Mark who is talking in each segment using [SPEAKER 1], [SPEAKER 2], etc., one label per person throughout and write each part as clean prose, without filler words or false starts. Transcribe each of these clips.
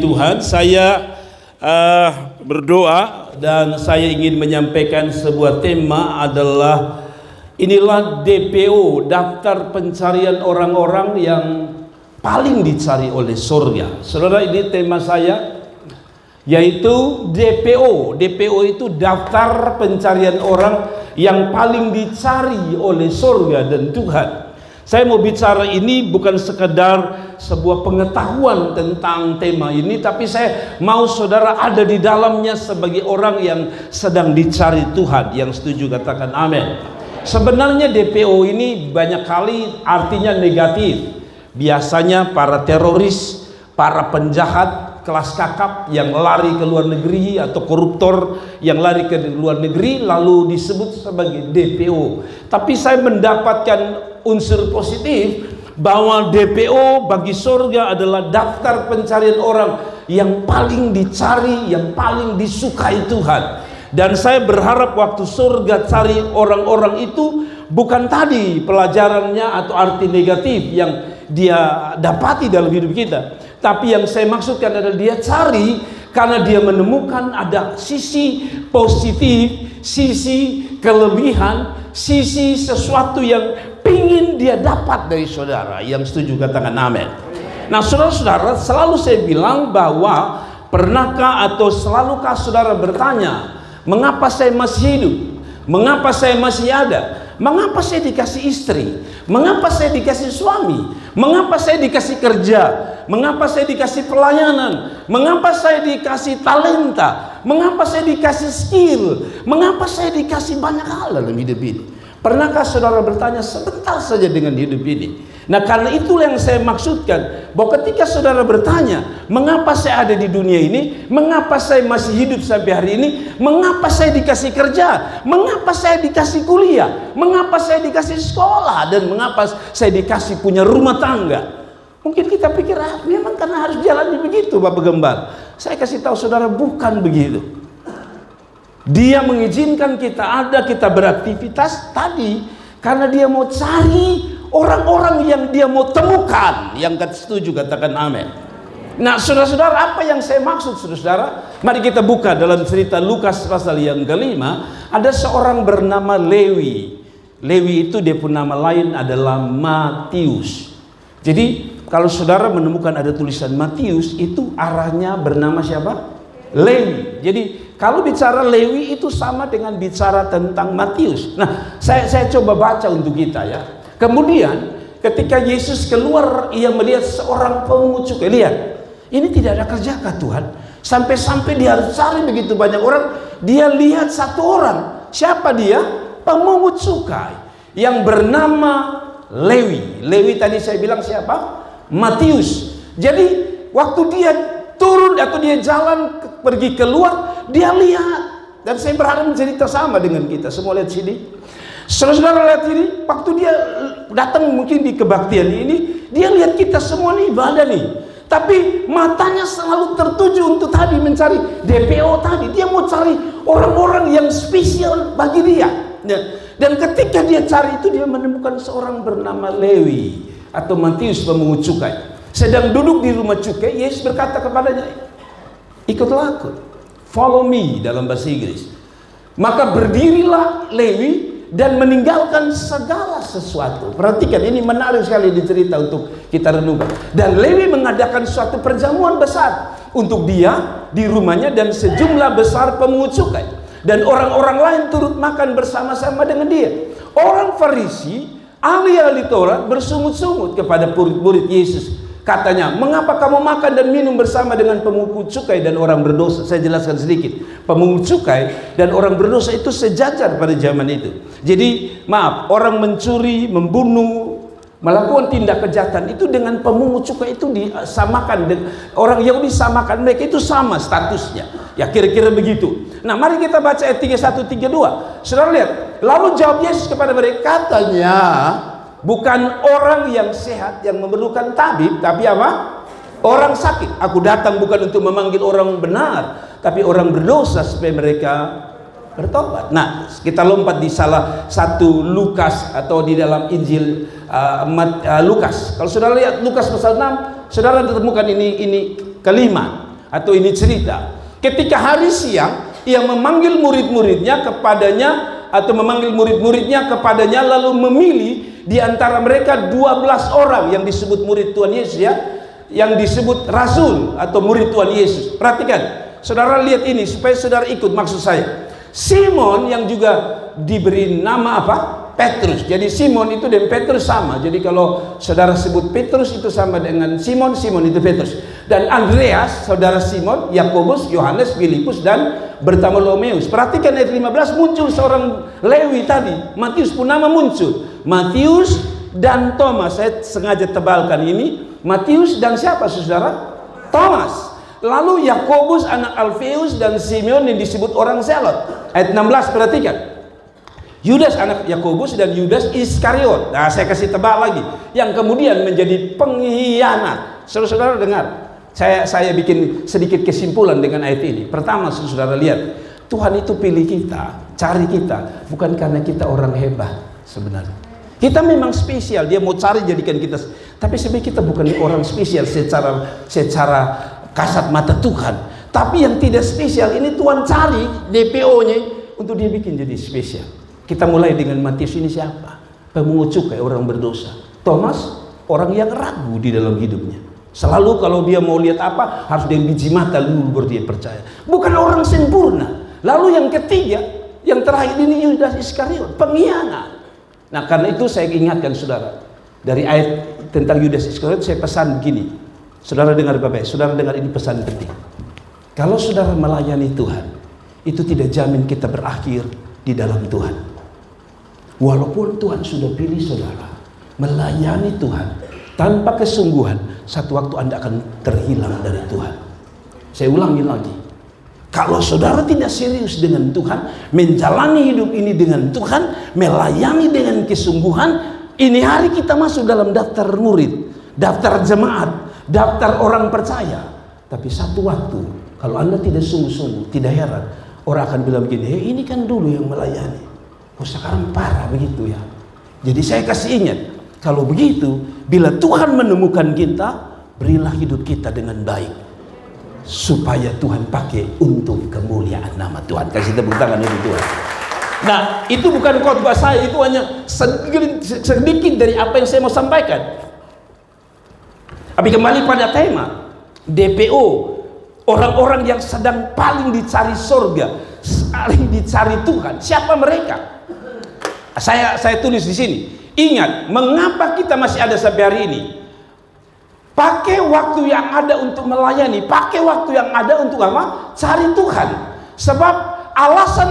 [SPEAKER 1] Tuhan, saya berdoa dan saya ingin menyampaikan sebuah tema adalah inilah DPO, daftar pencarian orang-orang yang paling dicari oleh surga. Saudara, ini tema saya, yaitu DPO. DPO itu daftar pencarian orang yang paling dicari oleh surga dan Tuhan. Saya mau bicara ini bukan sekedar sebuah pengetahuan tentang tema ini, tapi saya mau saudara ada di dalamnya sebagai orang yang sedang dicari Tuhan. Yang setuju katakan amin. Sebenarnya DPO ini banyak kali artinya negatif. Biasanya para teroris, para penjahat kelas kakap yang lari ke luar negeri, atau koruptor yang lari ke luar negeri lalu disebut sebagai DPO. Tapi saya mendapatkan unsur positif bahwa DPO bagi surga adalah daftar pencarian orang yang paling dicari, yang paling disukai Tuhan. Dan saya berharap waktu surga cari orang-orang itu bukan tadi pelajarannya atau arti negatif yang dia dapati dalam hidup kita, tapi yang saya maksudkan adalah dia cari karena dia menemukan ada sisi positif, sisi kelebihan, sisi sesuatu yang ingin dia dapat dari saudara. Yang setuju katakan amin. Nah saudara-saudara, selalu saya bilang bahwa pernahkah atau selulukah saudara bertanya, mengapa saya masih hidup? Mengapa saya masih ada? Mengapa saya dikasih istri? Mengapa saya dikasih suami? Mengapa saya dikasih kerja? Mengapa saya dikasih pelayanan? Mengapa saya dikasih talenta? Mengapa saya dikasih skill? Mengapa saya dikasih banyak hal dalam hidup ini? Pernahkah saudara bertanya sebentar saja dengan hidup ini? Nah, karena itulah yang saya maksudkan, bahwa ketika saudara bertanya, mengapa saya ada di dunia ini? Mengapa saya masih hidup sampai hari ini? Mengapa saya dikasih kerja? Mengapa saya dikasih kuliah? Mengapa saya dikasih sekolah? Dan mengapa saya dikasih punya rumah tangga? Mungkin kita pikir, memang karena harus jalani begitu Bapak Gembala. Saya kasih tahu saudara, bukan begitu. Dia mengizinkan kita ada, kita beraktivitas tadi karena dia mau cari orang-orang yang dia mau temukan. Yang setuju katakan amin. Nah saudara-saudara, apa yang saya maksud saudara? Mari kita buka dalam cerita Lukas pasal yang kelima. Ada seorang bernama Lewi. Lewi itu dia pun nama lain adalah Matius. Jadi kalau saudara menemukan ada tulisan Matius, itu arahnya bernama siapa? Lewi. Jadi kalau bicara Lewi itu sama dengan bicara tentang Matius. Nah, saya coba baca untuk kita ya. Kemudian ketika Yesus keluar, ia melihat seorang pemungut cukai. Lihat, ini tidak ada kerjakah Tuhan? Sampai-sampai dia harus cari begitu banyak orang. Dia lihat satu orang. Siapa dia? Pemungut cukai yang bernama Lewi. Lewi tadi saya bilang siapa? Matius. Jadi waktu dia turun atau dia jalan pergi keluar, dia lihat. Dan saya berharap mencerita sama dengan kita semua. Lihat sini, saudara-saudara, lihat ini. Waktu dia datang mungkin di kebaktian ini, dia lihat kita semua nih ibadah nih, tapi matanya selalu tertuju untuk tadi mencari DPO tadi. Dia mau cari orang-orang yang spesial bagi dia. Dan ketika dia cari itu, dia menemukan seorang bernama Lewi atau Matius, pemungut cukai, sedang duduk di rumah cukai. Yesus berkata kepadanya, ikutlah aku, follow me dalam bahasa Inggris. Maka berdirilah Lewi dan meninggalkan segala sesuatu. Perhatikan, ini menarik sekali dicerita untuk kita renungkan. Dan Lewi mengadakan suatu perjamuan besar untuk dia di rumahnya dan sejumlah besar pemungut cukai, dan orang-orang lain turut makan bersama-sama dengan dia. Orang Farisi, ahli-ahli Taurat, bersungut-sungut kepada murid Yesus. Katanya, mengapa kamu makan dan minum bersama dengan pemungut cukai dan orang berdosa? Saya jelaskan sedikit. Pemungut cukai dan orang berdosa itu sejajar pada zaman itu. Jadi maaf, orang mencuri, membunuh, melakukan tindak kejahatan itu dengan pemungut cukai itu disamakan. Orang Yahudi samakan, mereka itu sama statusnya. Ya kira-kira begitu. Nah mari kita baca ayat 31, 32. Saudara lihat, lalu jawab Yesus kepada mereka, katanya, bukan orang yang sehat yang memerlukan tabib, tapi apa? Orang sakit. Aku datang bukan untuk memanggil orang benar, tapi orang berdosa supaya mereka bertobat. Nah, kita lompat di salah satu Lukas atau di dalam Injil Lukas. Kalau saudara lihat Lukas pasal 6, saudara temukan ini kelima. atau ini cerita. Ketika hari siang, ia memanggil murid-muridnya kepadanya, atau memanggil murid-muridnya kepadanya, lalu memilih di antara mereka 12 orang yang disebut murid Tuhan Yesus, ya, yang disebut rasul atau murid Tuhan Yesus. Perhatikan, saudara lihat ini supaya saudara ikut maksud saya. Simon yang juga diberi nama apa? Petrus. Jadi Simon itu dan Petrus sama. Jadi kalau saudara sebut Petrus itu sama dengan Simon, Simon itu Petrus. Dan Andreas, saudara Simon, Yakobus, Yohanes, Filipus, dan Bartolomeus. Perhatikan ayat 15, muncul seorang Lewi tadi. Matius pun nama muncul. Matius dan Thomas. Saya sengaja tebalkan ini. Matius dan siapa saudara? Thomas. Lalu Yakobus anak Alfeus dan Simeon yang disebut orang Zelot. Ayat 16, perhatikan. Yudas anak Yakobus dan Yudas Iskariot. Nah, saya kasih tebak lagi, yang kemudian menjadi pengkhianat. Saudara-saudara dengar, saya bikin sedikit kesimpulan dengan ayat ini. Pertama, saudara lihat, Tuhan itu pilih kita, cari kita, bukan karena kita orang hebat sebenarnya. Kita memang spesial, dia mau cari jadikan kita, tapi sebenarnya kita bukan orang spesial secara kasat mata Tuhan. Tapi yang tidak spesial ini Tuhan cari DPO-nya untuk dia bikin jadi spesial. Kita mulai dengan Matius, ini siapa? Pemungut cukai, orang berdosa. Thomas, orang yang ragu di dalam hidupnya. Selalu kalau dia mau lihat apa, harus dengan biji mata dulu baru dia percaya. Bukan orang sempurna. Lalu yang ketiga, yang terakhir ini Yudas Iskariot, pengkhianat. Nah, karena itu saya ingatkan saudara, dari ayat tentang Yudas Iskariot saya pesan begini. Saudara dengar Bapak, saudara dengar ini pesan penting. Kalau saudara melayani Tuhan, itu tidak jamin kita berakhir di dalam Tuhan. Walaupun Tuhan sudah pilih saudara melayani Tuhan tanpa kesungguhan, satu waktu Anda akan terhilang dari Tuhan. Saya ulangi lagi, kalau saudara tidak serius dengan Tuhan, menjalani hidup ini dengan Tuhan, melayani dengan kesungguhan, ini hari kita masuk dalam daftar murid, daftar jemaat, daftar orang percaya. Tapi satu waktu, kalau Anda tidak sungguh-sungguh, tidak heran, orang akan bilang begini, ini kan dulu yang melayani, oh sekarang parah begitu ya. Jadi saya kasih ingat, kalau begitu, bila Tuhan menemukan kita, berilah hidup kita dengan baik, supaya Tuhan pakai untuk kemuliaan nama Tuhan. Kasih tepuk tangan untuk Tuhan. Nah, itu bukan khotbah saya, itu hanya sedikit dari apa yang saya mau sampaikan. Tapi kembali pada tema DPO, orang-orang yang sedang paling dicari surga, paling dicari Tuhan. Siapa mereka? Saya tulis di sini. Ingat, mengapa kita masih ada sampai hari ini? Pakai waktu yang ada untuk melayani, pakai waktu yang ada untuk apa? Cari Tuhan. Sebab alasan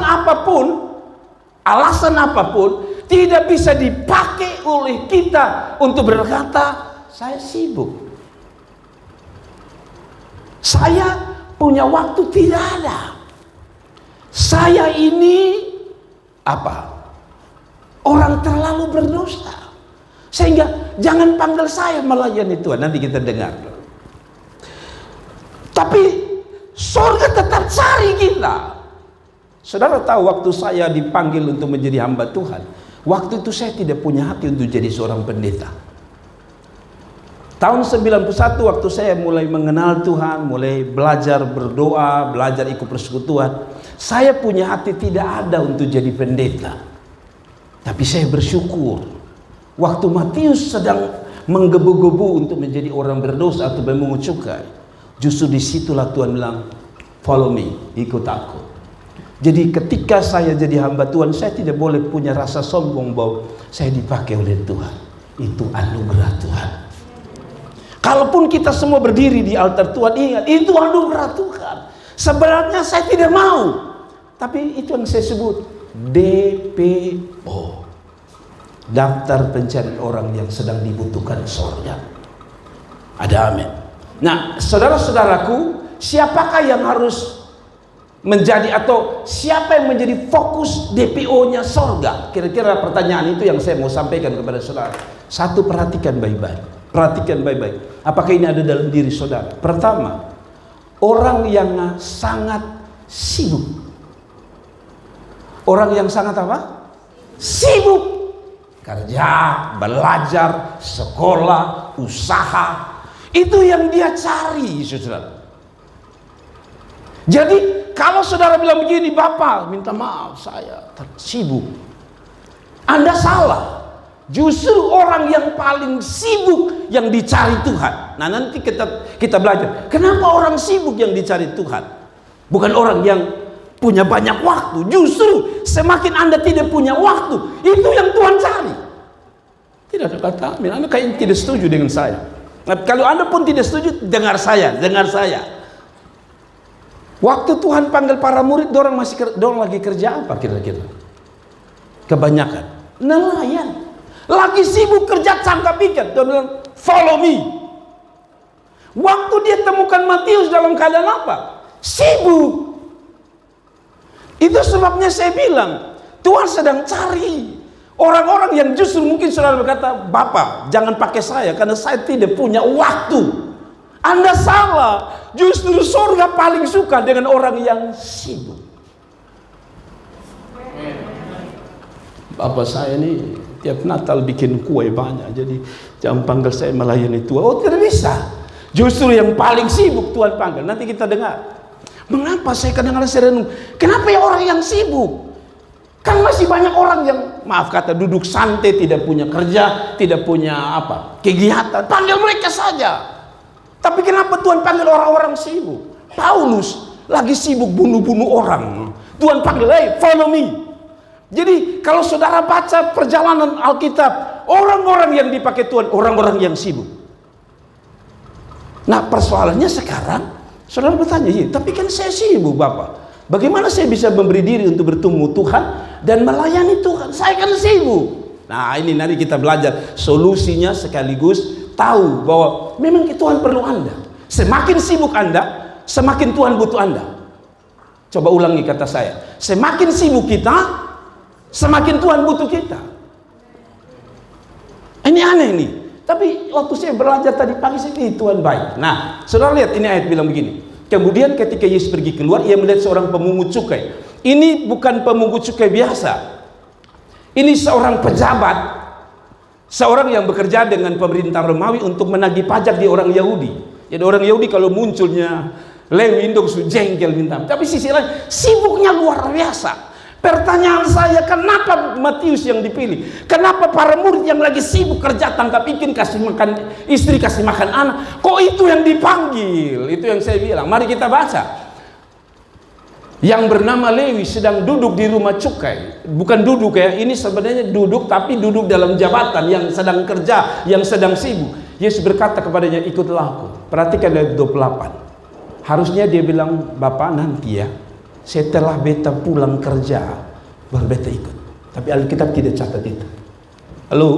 [SPEAKER 1] apapun tidak bisa dipakai oleh kita untuk berkata, saya sibuk, saya punya waktu, tidak ada. Saya ini apa? Orang terlalu berdosa. Sehingga jangan panggil saya melayani Tuhan. Nanti kita dengar. Tapi surga tetap cari kita. Saudara tahu waktu saya dipanggil untuk menjadi hamba Tuhan, waktu itu saya tidak punya hati untuk jadi seorang pendeta. Tahun 91 waktu saya mulai mengenal Tuhan, mulai belajar berdoa, belajar ikut persekutuan, saya punya hati tidak ada untuk jadi pendeta. Tapi saya bersyukur waktu Matius sedang menggebu-gebu untuk menjadi orang berdosa atau memungut cukai, justru disitulah Tuhan bilang, follow me, ikut aku. Jadi ketika saya jadi hamba Tuhan, saya tidak boleh punya rasa sombong bahwa saya dipakai oleh Tuhan. Itu anugerah Tuhan. Kalaupun kita semua berdiri di altar Tuhan, ingat, itu anugerah Tuhan. Sebenarnya saya tidak mau, tapi itu yang saya sebut DPO, daftar pencarian orang yang sedang dibutuhkan surga. Ada amin. Nah, saudara-saudaraku, siapakah yang harus menjadi, atau siapa yang menjadi fokus DPO-nya surga? Kira-kira pertanyaan itu yang saya mau sampaikan kepada saudara. Satu, perhatikan baik-baik. Perhatikan baik-baik. Apakah ini ada dalam diri saudara? Pertama, orang yang sangat sibuk. Orang yang sangat apa? Sibuk. Kerja, belajar, sekolah, usaha. Itu yang dia cari, saudara. Jadi kalau saudara bilang begini, Bapak minta maaf saya sibuk, Anda salah. Justru orang yang paling sibuk yang dicari Tuhan. Nah, nanti kita belajar kenapa orang sibuk yang dicari Tuhan, bukan orang yang punya banyak waktu. Justru semakin Anda tidak punya waktu, itu yang Tuhan cari. Tidak ada kata amin. Anda kayaknya tidak setuju dengan saya. Nah, kalau Anda pun tidak setuju, dengar saya. Waktu Tuhan panggil para murid, dorang lagi kerja apa kira-kira? Kebanyakan nelayan. Lagi sibuk kerja cangkap ikan. Dia bilang, follow me. Waktu dia temukan Matius dalam keadaan apa? Sibuk. Itu sebabnya saya bilang, Tuhan sedang cari orang-orang yang justru mungkin saudara berkata, Bapak jangan pakai saya karena saya tidak punya waktu. Anda salah. Justru surga paling suka dengan orang yang sibuk. Bapak saya ini tiap Natal bikin kue banyak, jadi jangan panggil saya melayani Tuhan. Oh, tidak bisa. Justru yang paling sibuk Tuhan panggil. Nanti kita dengar. Mengapa saya kadang-kadang renung? Kenapa ya orang yang sibuk? Kan masih banyak orang yang, maaf kata, duduk santai, tidak punya kerja, tidak punya kegiatan. Panggil mereka saja. Tapi kenapa Tuhan panggil orang-orang sibuk? Paulus lagi sibuk bunuh-bunuh orang. Tuhan panggil, hey, follow me. Jadi kalau saudara baca perjalanan Alkitab, orang-orang yang dipakai Tuhan, orang-orang yang sibuk. Nah, persoalannya sekarang, saudara bertanya, tapi kan saya sibuk, Bapak. Bagaimana saya bisa memberi diri untuk bertemu Tuhan dan melayani Tuhan? Saya kan sibuk. Nah, ini nanti kita belajar solusinya sekaligus tahu bahwa memang Tuhan perlu Anda. Semakin sibuk Anda, semakin Tuhan butuh Anda. Coba ulangi kata saya. Semakin sibuk kita, semakin Tuhan butuh kita. Ini aneh nih. Tapi waktu saya belajar tadi pagi, saya ini Tuhan baik. Nah, saudara lihat ini ayat bilang begini. Kemudian ketika Yesus pergi keluar, ia melihat seorang pemungut cukai. Ini bukan pemungut cukai biasa. Ini seorang pejabat, seorang yang bekerja dengan pemerintah Romawi untuk menagih pajak di orang Yahudi. Jadi orang Yahudi kalau munculnya Lewi induk jengkel minta. Tapi sisi lain sibuknya luar biasa. Pertanyaan saya, kenapa Matius yang dipilih? Kenapa para murid yang lagi sibuk kerja tangkap ikan, kasih makan istri, kasih makan anak, kok itu yang dipanggil? Itu yang saya bilang. Mari kita baca. Yang bernama Lewi sedang duduk di rumah cukai. Bukan duduk ya, ini sebenarnya duduk, tapi duduk dalam jabatan, yang sedang kerja, yang sedang sibuk. Yesus berkata kepadanya, ikutlah aku. Perhatikan ayat 28. Harusnya dia bilang, Bapak nanti ya, setelah beta pulang kerja baru beta ikut. Tapi Alkitab tidak catat itu. Halo,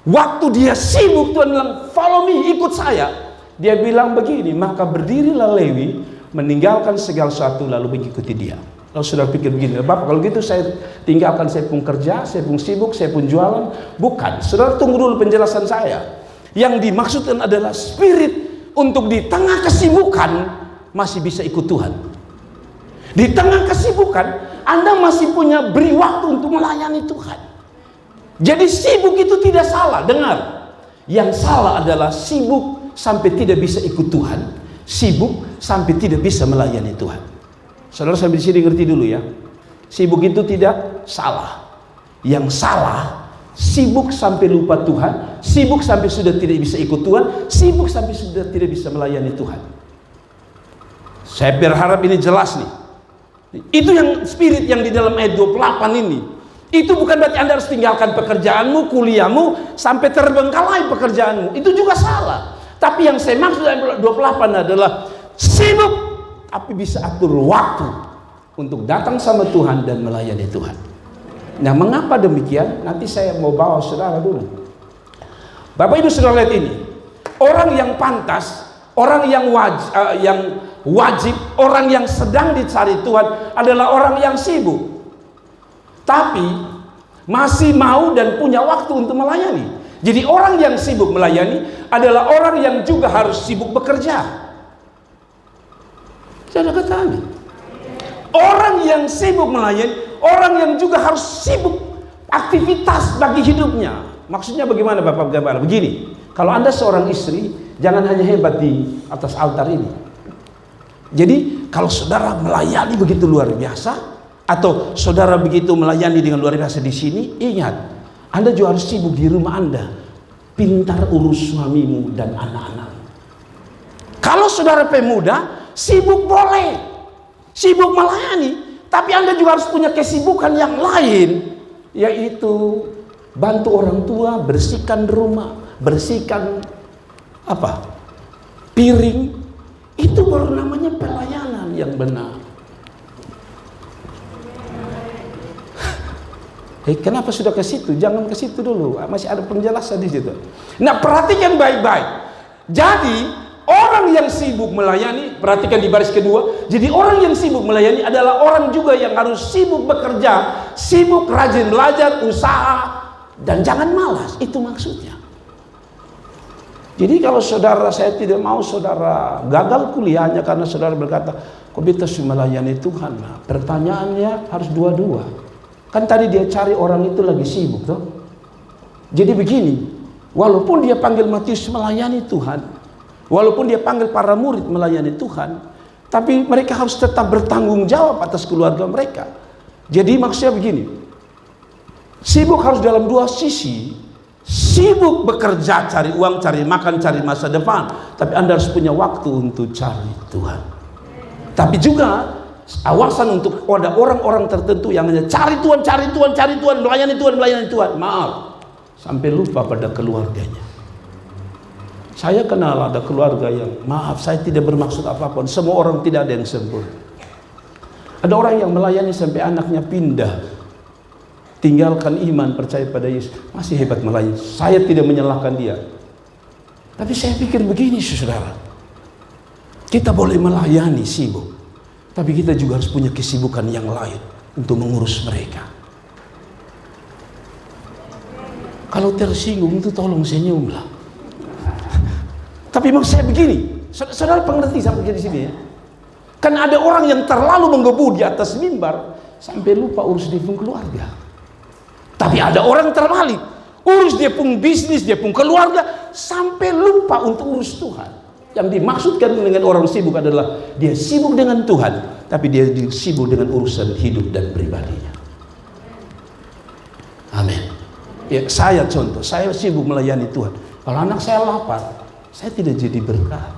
[SPEAKER 1] waktu dia sibuk Tuhan bilang follow me, ikut saya. Dia bilang begini, maka berdirilah Lewi meninggalkan segala sesuatu lalu mengikuti dia. Lalu sudah pikir begini, Bapak kalau gitu saya tinggalkan, saya pun kerja, saya pun sibuk, saya pun jualan. Bukan, saudara tunggu dulu penjelasan saya. Yang dimaksudkan adalah spirit untuk di tengah kesibukan masih bisa ikut Tuhan. Di tengah kesibukan, Anda masih punya beri waktu untuk melayani Tuhan. Jadi sibuk itu tidak salah. Dengar, yang salah adalah sibuk sampai tidak bisa ikut Tuhan, sibuk sampai tidak bisa melayani Tuhan. Saudara sampai di sini ngerti dulu ya. Sibuk itu tidak salah. Yang salah, sibuk sampai lupa Tuhan, sibuk sampai sudah tidak bisa ikut Tuhan, sibuk sampai sudah tidak bisa melayani Tuhan. Saya berharap ini jelas nih. Itu yang spirit yang di dalam ayat 28 ini. Itu bukan berarti Anda harus tinggalkan pekerjaanmu, kuliahmu, sampai terbengkalai pekerjaanmu. Itu juga salah. Tapi yang saya maksud ayat 28 adalah sibuk, tapi bisa atur waktu untuk datang sama Tuhan dan melayani Tuhan. Nah, mengapa demikian? Nanti saya mau bawa saudara dulu. Bapak Ibu saudara lihat ini. Orang yang pantas, orang yang wajib, orang yang sedang dicari Tuhan adalah orang yang sibuk, tapi masih mau dan punya waktu untuk melayani. Jadi orang yang sibuk melayani adalah orang yang juga harus sibuk bekerja. Saya kata amin. Orang yang sibuk melayani, orang yang juga harus sibuk aktivitas bagi hidupnya. Maksudnya bagaimana Bapak Gembala? Begini, kalau Anda seorang istri, jangan hanya hebat di atas altar ini. Jadi kalau saudara melayani begitu luar biasa, atau saudara begitu melayani dengan luar biasa di sini, ingat, Anda juga harus sibuk di rumah Anda, pintar urus suamimu dan anak-anak. Kalau saudara pemuda, sibuk boleh, sibuk melayani, tapi Anda juga harus punya kesibukan yang lain, yaitu bantu orang tua, bersihkan rumah, bersihkan piring. Itu baru namanya pelayanan yang benar. Kenapa sudah ke situ? Jangan ke situ dulu. Masih ada penjelasan di situ. Nah, perhatikan baik-baik. Jadi, orang yang sibuk melayani, perhatikan di baris kedua. Jadi, orang yang sibuk melayani adalah orang juga yang harus sibuk bekerja, sibuk rajin belajar, usaha, dan jangan malas. Itu maksudnya. Jadi kalau saudara, saya tidak mau saudara gagal kuliahnya karena saudara berkata, kok kita melayani Tuhan? Nah, pertanyaannya harus dua-dua. Kan tadi dia cari orang itu lagi sibuk, toh? Jadi begini, walaupun dia panggil Matius melayani Tuhan, walaupun dia panggil para murid melayani Tuhan, tapi mereka harus tetap bertanggung jawab atas keluarga mereka. Jadi maksudnya begini, sibuk harus dalam dua sisi. Sibuk bekerja, cari uang, cari makan, cari masa depan, tapi Anda harus punya waktu untuk cari Tuhan. Tapi juga awasan untuk ada orang-orang tertentu yang hanya cari Tuhan, cari Tuhan, cari Tuhan, melayani Tuhan, melayani Tuhan. Maaf, sampai lupa pada keluarganya. Saya kenal ada keluarga yang, maaf, saya tidak bermaksud apapun, semua orang tidak ada yang sempurna. Ada orang yang melayani sampai anaknya pindah, tinggalkan iman, percaya pada Yesus, masih hebat melayani. Saya tidak menyalahkan dia, tapi saya pikir begini, saudara, kita boleh melayani sibuk, tapi kita juga harus punya kesibukan yang lain untuk mengurus mereka. Kalau tersinggung itu tolong senyumlah. Tapi maksud saya begini, saudara pengerti sampai di sini ya? Kan ada orang yang terlalu menggebu di atas mimbar sampai lupa urus dia pun keluarga. Tapi ada orang terbalik, urus dia pun bisnis, dia pun keluarga, sampai lupa untuk urus Tuhan. Yang dimaksudkan dengan orang sibuk adalah dia sibuk dengan Tuhan, tapi dia sibuk dengan urusan hidup dan pribadinya. Amin. Ya, saya contoh, saya sibuk melayani Tuhan. Kalau anak saya lapar, saya tidak jadi berkat.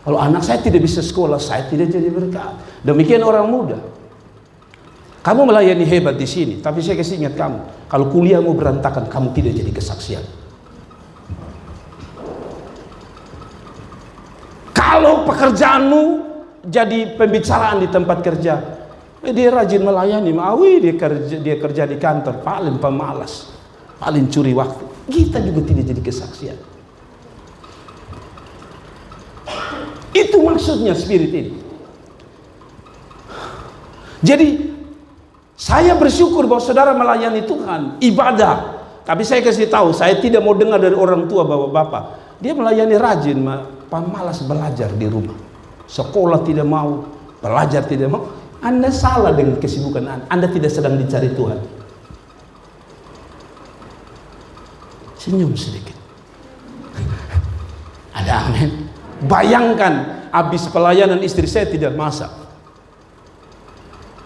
[SPEAKER 1] Kalau anak saya tidak bisa sekolah, saya tidak jadi berkat. Demikian orang muda. Kamu melayani hebat di sini, tapi saya kasih ingat kamu, kalau kuliahmu berantakan, kamu tidak jadi kesaksian. Kalau pekerjaanmu jadi pembicaraan di tempat kerja, dia rajin melayani, dia kerja di kantor, paling pemalas, paling curi waktu, kita juga tidak jadi kesaksian. Itu maksudnya spirit ini. Jadi saya bersyukur bahwa saudara melayani Tuhan, ibadah. Tapi saya kasih tahu, saya tidak mau dengar dari orang tua bapak-bapak, dia melayani rajin, malas belajar di rumah. Sekolah tidak mau, belajar tidak mau. Anda salah dengan kesibukan Anda. Anda tidak sedang dicari Tuhan. Senyum sedikit. Ada amin. Bayangkan, habis pelayanan istri saya tidak masak.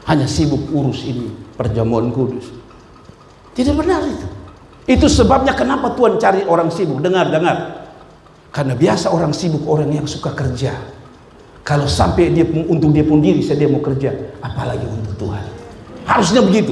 [SPEAKER 1] Hanya sibuk urus ini, perjamuan kudus. Tidak benar itu. Itu sebabnya kenapa Tuhan cari orang sibuk. Dengar. Karena biasa orang sibuk, orang yang suka kerja. Kalau sampai dia untuk dia pun diri, dia mau kerja, apalagi untuk Tuhan. Harusnya begitu.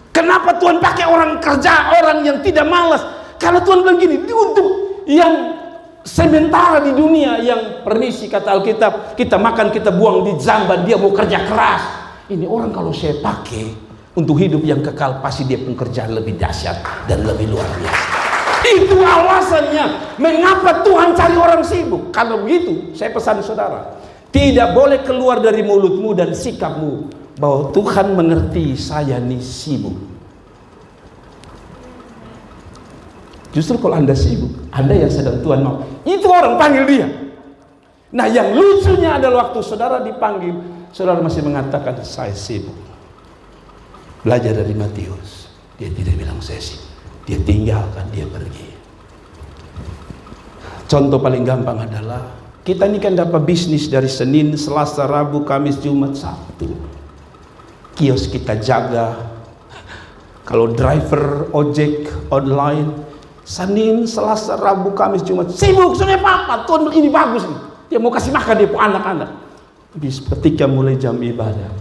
[SPEAKER 1] Kenapa Tuhan pakai orang kerja, orang yang tidak malas? Karena Tuhan bilang gini, untuk yang sementara di dunia, yang permisi kata Alkitab, kita makan, kita buang di jamban, dia mau kerja keras. Ini orang kalau saya pakai untuk hidup yang kekal, pasti dia pekerjaan lebih dahsyat dan lebih luar biasa. Itu alasannya mengapa Tuhan cari orang sibuk. Kalau begitu, saya pesan saudara, tidak boleh keluar dari mulutmu dan sikapmu bahwa Tuhan mengerti saya nih sibuk. Justru kalau Anda sibuk, Anda yang sedang Tuhan mau, itu orang panggil dia. Nah, yang lucunya adalah waktu saudara dipanggil, saudara masih mengatakan saya sibuk. Belajar dari Matius, dia tidak bilang saya sibuk, dia tinggalkan, dia pergi. Contoh paling gampang adalah Kita ini kan dapat bisnis dari Senin, Selasa, Rabu, Kamis, Jumat, Sabtu. Kios kita jaga. Kalau driver ojek online, Senin, Selasa, Rabu, Kamis, Jumat sibuk. Sudah apa? Tuhan ini bagus nih. Dia mau kasih makan dia anak-anak. Habis ketika mulai jam ibadah,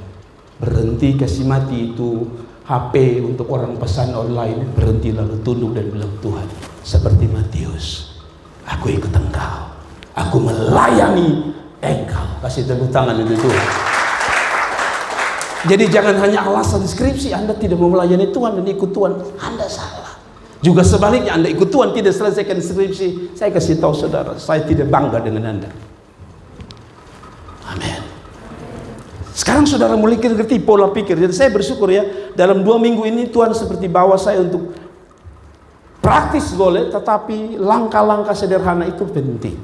[SPEAKER 1] berhenti kasih mati itu HP untuk orang pesan online, berhenti lalu tunduk dan bilang, Tuhan, seperti Matius, aku ikut Engkau, aku melayani Engkau. Kasih tepuk tangan untuk Tuhan. Jadi jangan hanya alasan skripsi Anda tidak mau melayani Tuhan dan ikut Tuhan, Anda salah. Juga sebaliknya, Anda ikut Tuhan tidak selesaikan skripsi, saya kasih tahu saudara, saya tidak bangga dengan Anda. Amin. Sekarang saudara mulai ngerti pola pikir. Jadi saya bersyukur ya, dalam 2 minggu ini Tuhan seperti bawa saya untuk praktis boleh, tetapi langkah-langkah sederhana itu penting.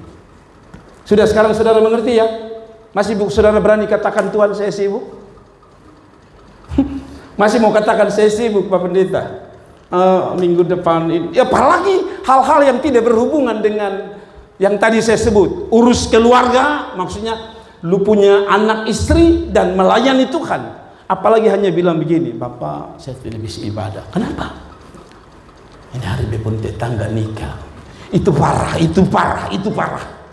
[SPEAKER 1] Sudah sekarang saudara mengerti ya? Masih saudara berani katakan Tuhan saya sibuk? Masih mau katakan saya sibuk Pak Pendeta? Minggu depan ini, ya, apalagi hal-hal yang tidak berhubungan dengan yang tadi saya sebut, urus keluarga, maksudnya lu punya anak istri dan melayani Tuhan. Apalagi hanya bilang begini, Bapak saya tidak bisa ibadah. Kenapa? Ini hari bepun tetangga nikah. Itu parah, itu parah, itu parah.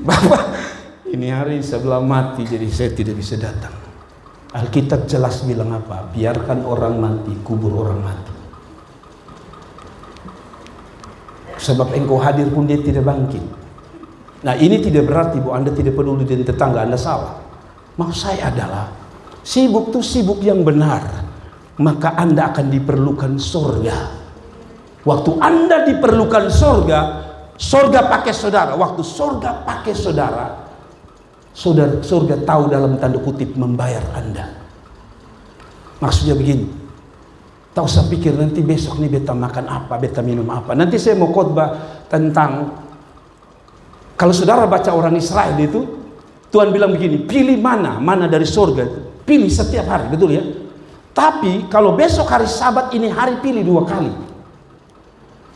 [SPEAKER 1] Bapak, ini hari sebelah mati jadi saya tidak bisa datang. Alkitab jelas bilang apa? Biarkan orang mati, kubur orang mati. Sebab engkau hadir pun dia tidak bangkit. Nah ini tidak berarti bahwa Anda tidak peduli dengan tetangga, Anda salah. Maksud saya adalah sibuk itu sibuk yang benar, maka Anda akan diperlukan sorga. Waktu Anda diperlukan sorga, sorga pakai saudara. Waktu sorga pakai saudara, sorga tahu dalam tanda kutip membayar Anda. Maksudnya begini, tak usah pikir nanti besok nih beta makan apa, beta minum apa. Nanti saya mau khotbah tentang, kalau saudara baca orang Israel itu, Tuhan bilang begini, pilih mana dari sorga, pilih setiap hari, betul ya? Tapi kalau besok hari Sabat ini hari pilih 2 kali.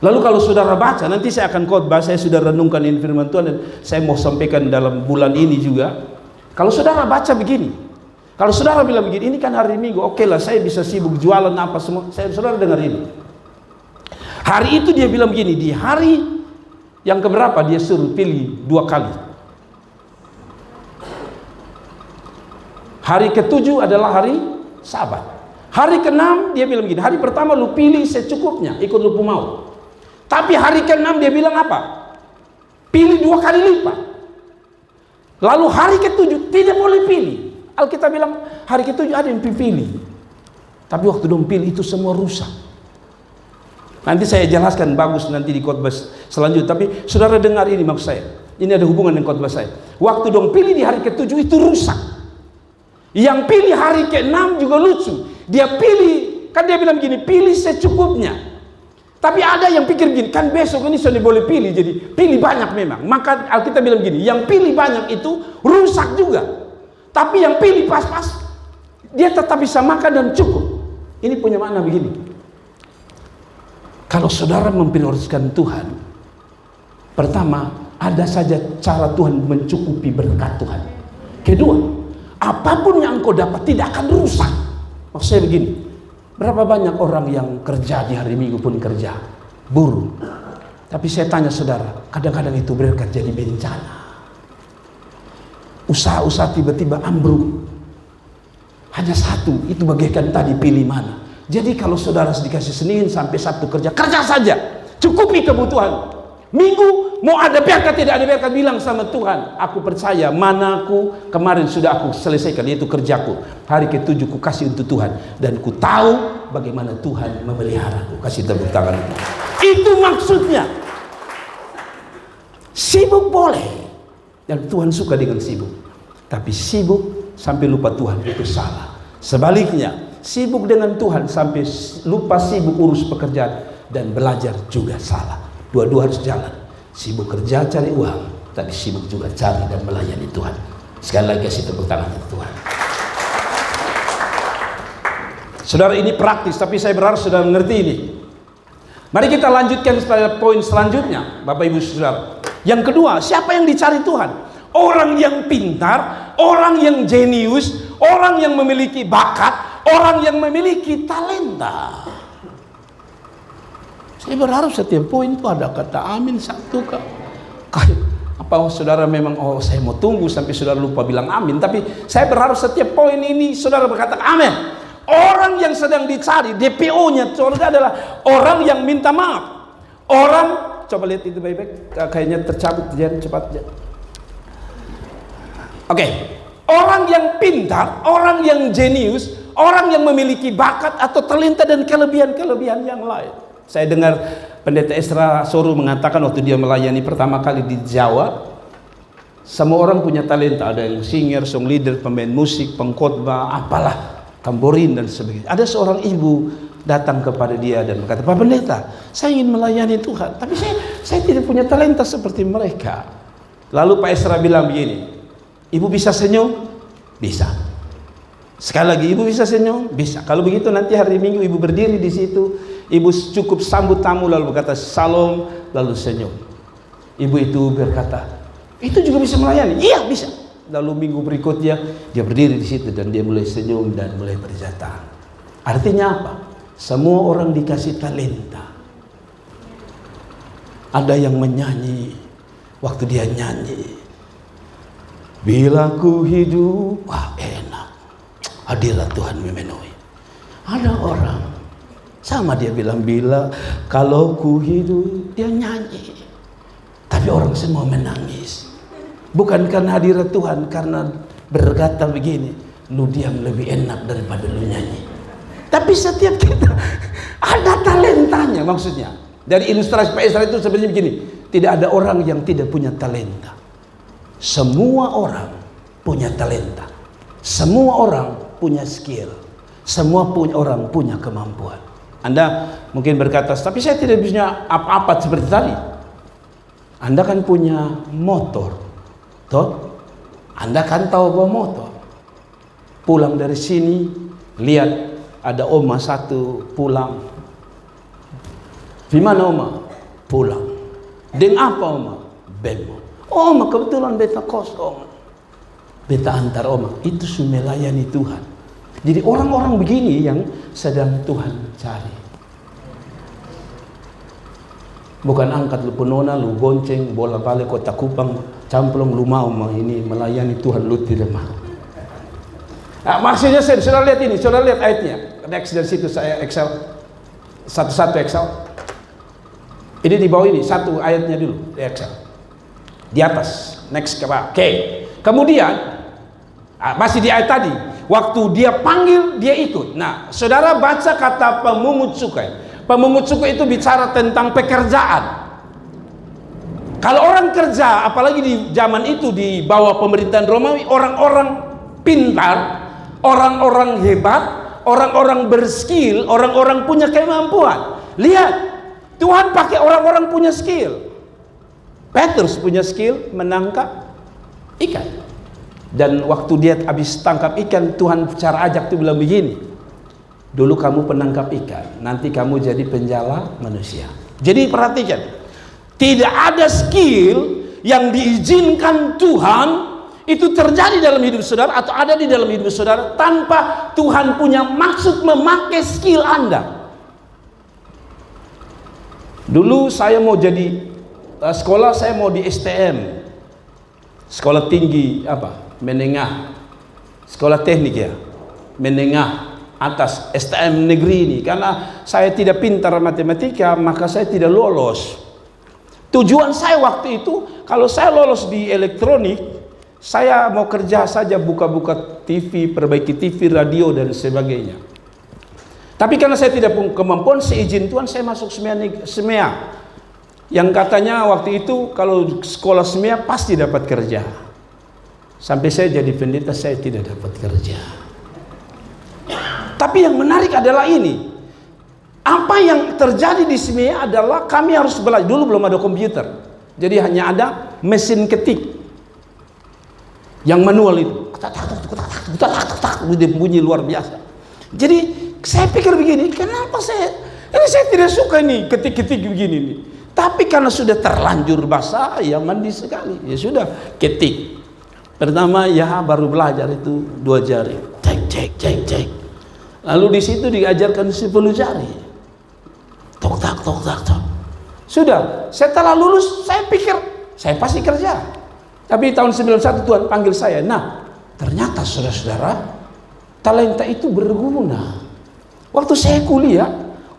[SPEAKER 1] Lalu kalau saudara baca, nanti saya akan khotbah, saya sudah renungkan ini firman Tuhan dan saya mau sampaikan dalam bulan ini juga. Kalau saudara baca begini, kalau saudara bilang begini, ini kan hari Minggu, oke lah saya bisa sibuk jualan apa semua, saudara dengar ini. Hari itu dia bilang begini, di hari yang keberapa dia suruh pilih 2 kali. Hari ke-7 adalah hari Sabat. Hari ke-6 dia bilang begini, hari pertama lu pilih secukupnya, ikut lu mau. Tapi hari ke-6 dia bilang apa? Pilih 2 kali lipat. Lalu hari ke-7 tidak boleh pilih. Alkitab bilang hari ke-7 ada yang pilih. Tapi waktu dong pilih itu semua rusak. Nanti saya jelaskan bagus nanti di khotbah selanjutnya. Tapi saudara dengar ini maksud saya. Ini ada hubungan dengan khotbah saya. Waktu dong pilih di hari ke-7 itu rusak. Yang pilih hari ke-6 juga lucu. Dia pilih, kan dia bilang gini, pilih secukupnya. Tapi ada yang pikir gini, kan besok ini sudah boleh pilih, jadi pilih banyak memang. Maka Alkitab bilang gini, yang pilih banyak itu rusak juga. Tapi yang pilih pas-pas, dia tetap bisa makan dan cukup. Ini punya makna begini. Kalau saudara memprioritaskan Tuhan, pertama, ada saja cara Tuhan mencukupi berkat Tuhan. Kedua, apapun yang engkau dapat tidak akan rusak. Maksud saya begini, berapa banyak orang yang kerja di hari Minggu pun kerja, buruh. Tapi saya tanya saudara, kadang-kadang itu berkat jadi bencana. Usaha-usaha tiba-tiba ambruk. Hanya satu, itu bagaikan tadi pilih mana. Jadi kalau saudara dikasih Senin sampai Sabtu kerja, kerja saja. Cukupi kebutuhan. Minggu mau ada berkat tidak ada berkat, bilang sama Tuhan, aku percaya manaku kemarin sudah aku selesaikan, yaitu kerjaku. Hari ke-7 ku kasih untuk Tuhan dan ku tahu bagaimana Tuhan memeliharaku. Kasih tepuk tangan. Itu maksudnya. Sibuk boleh dan Tuhan suka dengan sibuk. Tapi sibuk sampai lupa Tuhan itu salah. Sebaliknya, sibuk dengan Tuhan sampai lupa sibuk urus pekerjaan dan belajar juga salah. Dua-dua harus jalan. Sibuk kerja cari uang, tapi sibuk juga cari dan melayani Tuhan. Sekali lagi kasih tepuk tangan untuk Tuhan. Saudara, ini praktis, tapi saya berharap saudara mengerti ini. Mari kita lanjutkan pada poin selanjutnya, Bapak Ibu Saudara. Yang kedua, siapa yang dicari Tuhan? Orang yang pintar, orang yang jenius, orang yang memiliki bakat, orang yang memiliki talenta. Saya berharap setiap poin itu ada kata amin satu, Kak. Apa saudara memang, saya mau tunggu sampai saudara lupa bilang amin, tapi saya berharap setiap poin ini saudara berkata amin. Orang yang sedang dicari, DPO-nya saudara adalah orang yang minta maaf. Orang, coba lihat itu baik-baik, kayaknya tercabut, jangan cepat. Oke. Orang yang pintar, orang yang jenius, orang yang memiliki bakat atau talenta dan kelebihan-kelebihan yang lain. Saya dengar Pendeta Esra Soru mengatakan waktu dia melayani pertama kali di Jawa, semua orang punya talenta. Ada yang singer, song leader, pemain musik, pengkhotbah, apalah, tamborin dan sebagainya. Ada seorang ibu datang kepada dia dan berkata, Pak Pendeta, saya ingin melayani Tuhan, tapi saya tidak punya talenta seperti mereka. Lalu Pak Esra bilang begini, ibu bisa senyum? Bisa. Sekali lagi, ibu bisa senyum? Bisa. Kalau begitu nanti hari Minggu ibu berdiri di situ, ibu cukup sambut tamu lalu berkata salam lalu senyum. Ibu itu berkata, itu juga bisa melayani? Iya, bisa. Lalu minggu berikutnya dia berdiri di situ dan dia mulai senyum dan mulai berjata. Artinya apa? Semua orang dikasih talenta. Ada yang menyanyi, waktu dia nyanyi, bila ku hidup, wah enak, hadirlah Tuhan memenuhi. Ada orang sama, dia bilang bila kalau ku hidup, dia nyanyi, tapi orang semua menangis. Bukan karena hadirat Tuhan, karena berkata begini, lu diam lebih enak daripada lu nyanyi. Tapi setiap kita ada talentanya. Maksudnya dari ilustrasi Pak Esra itu sebenarnya begini, tidak ada orang yang tidak punya talenta. Semua orang punya talenta, semua orang punya skill, semua orang punya kemampuan. Anda mungkin berkata, tapi saya tidak punya apa-apa seperti tadi. Anda kan punya motor, toh? Anda kan tahu bawa motor. Pulang dari sini, lihat ada oma satu pulang. Di mana oma? Pulang. Dengan apa oma? Bemo. Oma kebetulan beta kosong. Beta antar oma. Itu sudah melayani Tuhan. Jadi orang-orang begini yang sedang Tuhan cari. Bukan angkat lu penona, lu bonceng, bola balik kota Kupang, camplong lu mau ini melayani Tuhan, lu tidak mau. Nah, maksudnya saudara lihat ini, saudara lihat ayatnya. Next dari situ saya Excel, satu-satu Excel. Ini di bawah ini, satu ayatnya dulu di Excel. Di atas, next ke bawah. Oke. Kemudian masih di ayat tadi, waktu dia panggil dia ikut. Nah, saudara baca kata pemungut cukai. Pemungut cukai itu bicara tentang pekerjaan. Kalau orang kerja, apalagi di zaman itu di bawah pemerintahan Romawi, orang-orang pintar, orang-orang hebat, orang-orang berskill, orang-orang punya kemampuan. Lihat, Tuhan pakai orang-orang punya skill. Petrus punya skill menangkap ikan. Dan waktu dia habis tangkap ikan, Tuhan cara ajak tuh bilang begini, dulu kamu penangkap ikan, nanti kamu jadi penjala manusia. Jadi perhatikan, tidak ada skill yang diizinkan Tuhan itu terjadi dalam hidup saudara atau ada di dalam hidup saudara tanpa Tuhan punya maksud memakai skill Anda. Dulu saya mau jadi sekolah, saya mau di STM, sekolah tinggi menengah, sekolah teknik ya, menengah atas, STM negeri ini. Karena saya tidak pintar matematika, maka saya tidak lolos. Tujuan saya waktu itu, kalau saya lolos di elektronik, saya mau kerja saja, buka-buka TV, perbaiki TV, radio dan sebagainya. Tapi karena saya tidak punya kemampuan, seizin Tuhan saya masuk SMEA. Yang katanya waktu itu kalau sekolah SMEA pasti dapat kerja. Sampai saya jadi pendeta, saya tidak dapat kerja. Tapi yang menarik adalah ini. Apa yang terjadi di SMEA adalah kami harus belajar. Dulu belum ada komputer. Jadi hanya ada mesin ketik. Yang manual itu. Bunyi luar biasa. Jadi saya pikir begini, kenapa saya tidak suka nih ketik-ketik begini nih. Tapi karena sudah terlanjur basah, ya mandi sekali. Ya sudah, ketik. Pertama ya baru belajar itu 2 jari. Cek. Lalu di situ diajarkan 10 jari. Tok tak. Sudah, setelah lulus saya pikir saya pasti kerja. Tapi tahun 91 Tuhan panggil saya. Nah, ternyata saudara-saudara, talenta itu berguna. Waktu saya kuliah,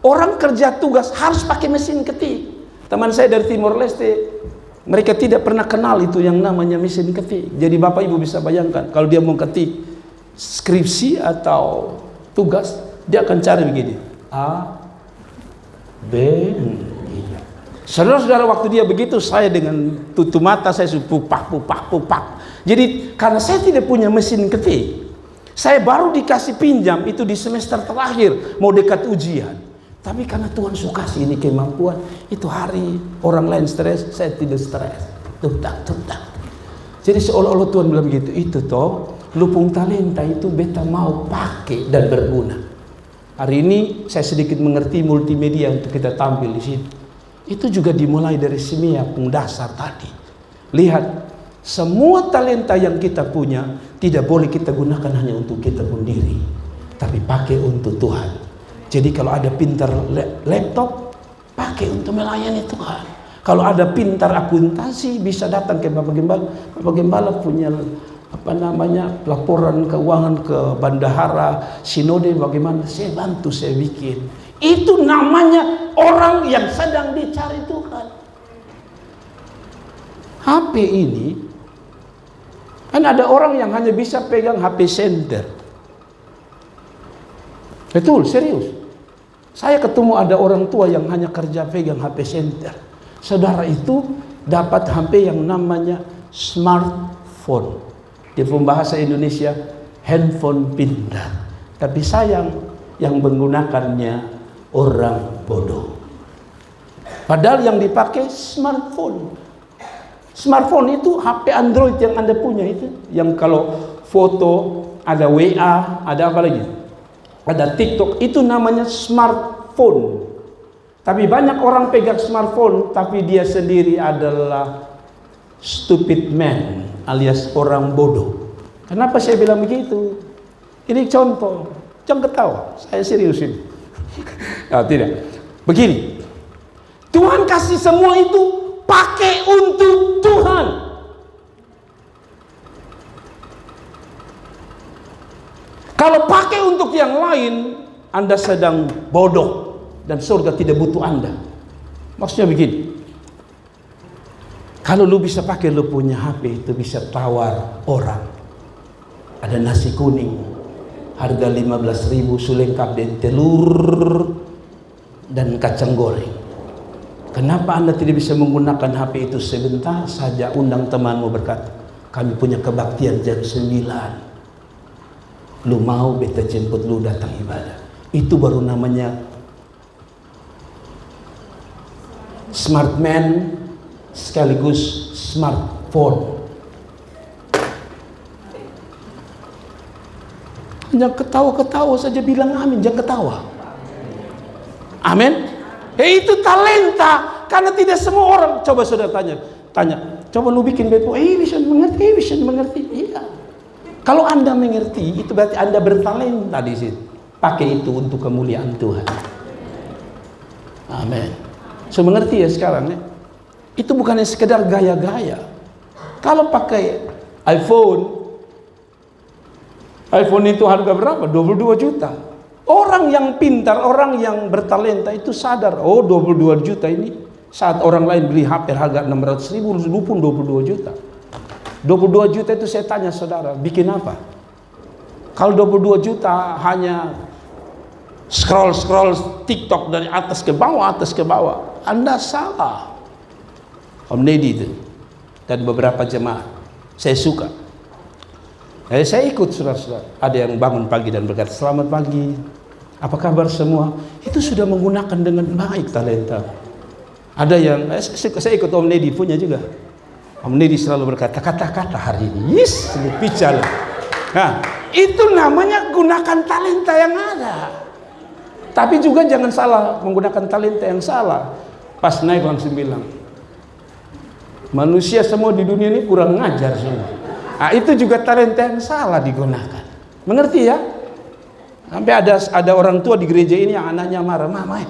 [SPEAKER 1] orang kerja tugas harus pakai mesin ketik. Teman saya dari Timor Leste, mereka tidak pernah kenal itu yang namanya mesin ketik. Jadi Bapak Ibu bisa bayangkan, kalau dia mau ketik skripsi atau tugas, dia akan cari begini. A, B, saudara-saudara, waktu dia begitu, saya dengan tutup mata, saya pupak. Jadi karena saya tidak punya mesin ketik, saya baru dikasih pinjam itu di semester terakhir, mau dekat ujian. Tapi karena Tuhan suka sih ini kemampuan, itu hari orang lain stres, saya tidak stres. Tutak. Jadi seolah-olah Tuhan bilang begitu, itu toh lupung talenta itu beta mau pakai dan berguna. Hari ini saya sedikit mengerti multimedia untuk kita tampil di sini. Itu juga dimulai dari semiap dasar tadi. Lihat, semua talenta yang kita punya tidak boleh kita gunakan hanya untuk kita sendiri, tapi pakai untuk Tuhan. Jadi kalau ada pintar laptop, pakai untuk melayani Tuhan. Kalau ada pintar akuntansi, bisa datang ke Bapak Gembala. Bapak Gembala punya laporan keuangan ke bendahara sinode, bagaimana saya bantu, saya bikin. Itu namanya orang yang sedang dicari Tuhan. HP ini kan ada orang yang hanya bisa pegang HP center. Betul, serius. Saya ketemu ada orang tua yang hanya kerja pegang HP center. Saudara itu dapat HP yang namanya smartphone. Di bahasa Indonesia, handphone pintar. Tapi sayang, yang menggunakannya orang bodoh. Padahal yang dipakai smartphone. Smartphone itu HP Android yang Anda punya itu. Yang kalau foto, ada WA, ada apa lagi? Ada TikTok, itu namanya smartphone. Tapi banyak orang pegang smartphone, tapi dia sendiri adalah stupid man, alias orang bodoh. Kenapa saya bilang begitu? Ini contoh, jangan ketawa, saya serius ini. Nah, tidak. Begini, Tuhan kasih semua itu pakai untuk Tuhan. Kalau pakai untuk yang lain, Anda sedang bodoh dan surga tidak butuh Anda. Maksudnya begini, kalau lu bisa pakai lu punya HP itu bisa tawar orang. Ada nasi kuning, harga 15.000, selengkap dan telur dan kacang goreng. Kenapa Anda tidak bisa menggunakan HP itu sebentar saja, undang temanmu berkata, kami punya kebaktian jam 9. Lu mau beta jemput lu datang ibadah. Itu baru namanya smart man sekaligus smartphone. Jangan ketawa-ketawa saja, bilang amin, jangan ketawa. Amin. Itu talenta, karena tidak semua orang. Coba saudara tanya, coba lu bikin bepo, bisa mengerti. Iya. Kalau Anda mengerti, itu berarti Anda bertalenta di situ. Pakai itu untuk kemuliaan Tuhan. Amin. So mengerti ya sekarang ya? Itu bukannya sekedar gaya-gaya. Kalau pakai iPhone itu harga berapa? 22 juta. Orang yang pintar, orang yang bertalenta itu sadar, oh 22 juta ini. Saat orang lain beli HP harga 600.000, lu pun 22 juta. 22 juta itu saya tanya saudara, bikin apa? Kalau 22 juta hanya scroll TikTok dari atas ke bawah, Anda salah. Om Nedi itu dan beberapa jemaat, saya suka. Saya ikut saudara-saudara. Ada yang bangun pagi dan berkata, selamat pagi, apa kabar semua? Itu sudah menggunakan dengan baik talenta. Ada yang, saya ikut Om Nedi punya juga. Om Nedi selalu berkata, kata-kata hari ini, yes, bicara. Nah, itu namanya gunakan talenta yang ada. Tapi juga jangan salah menggunakan talenta yang salah. Pas naik langsung bilang, manusia semua di dunia ini kurang ngajar semua. Nah, itu juga talenta yang salah digunakan. Mengerti ya? Sampai ada orang tua di gereja ini yang anaknya marah, mama,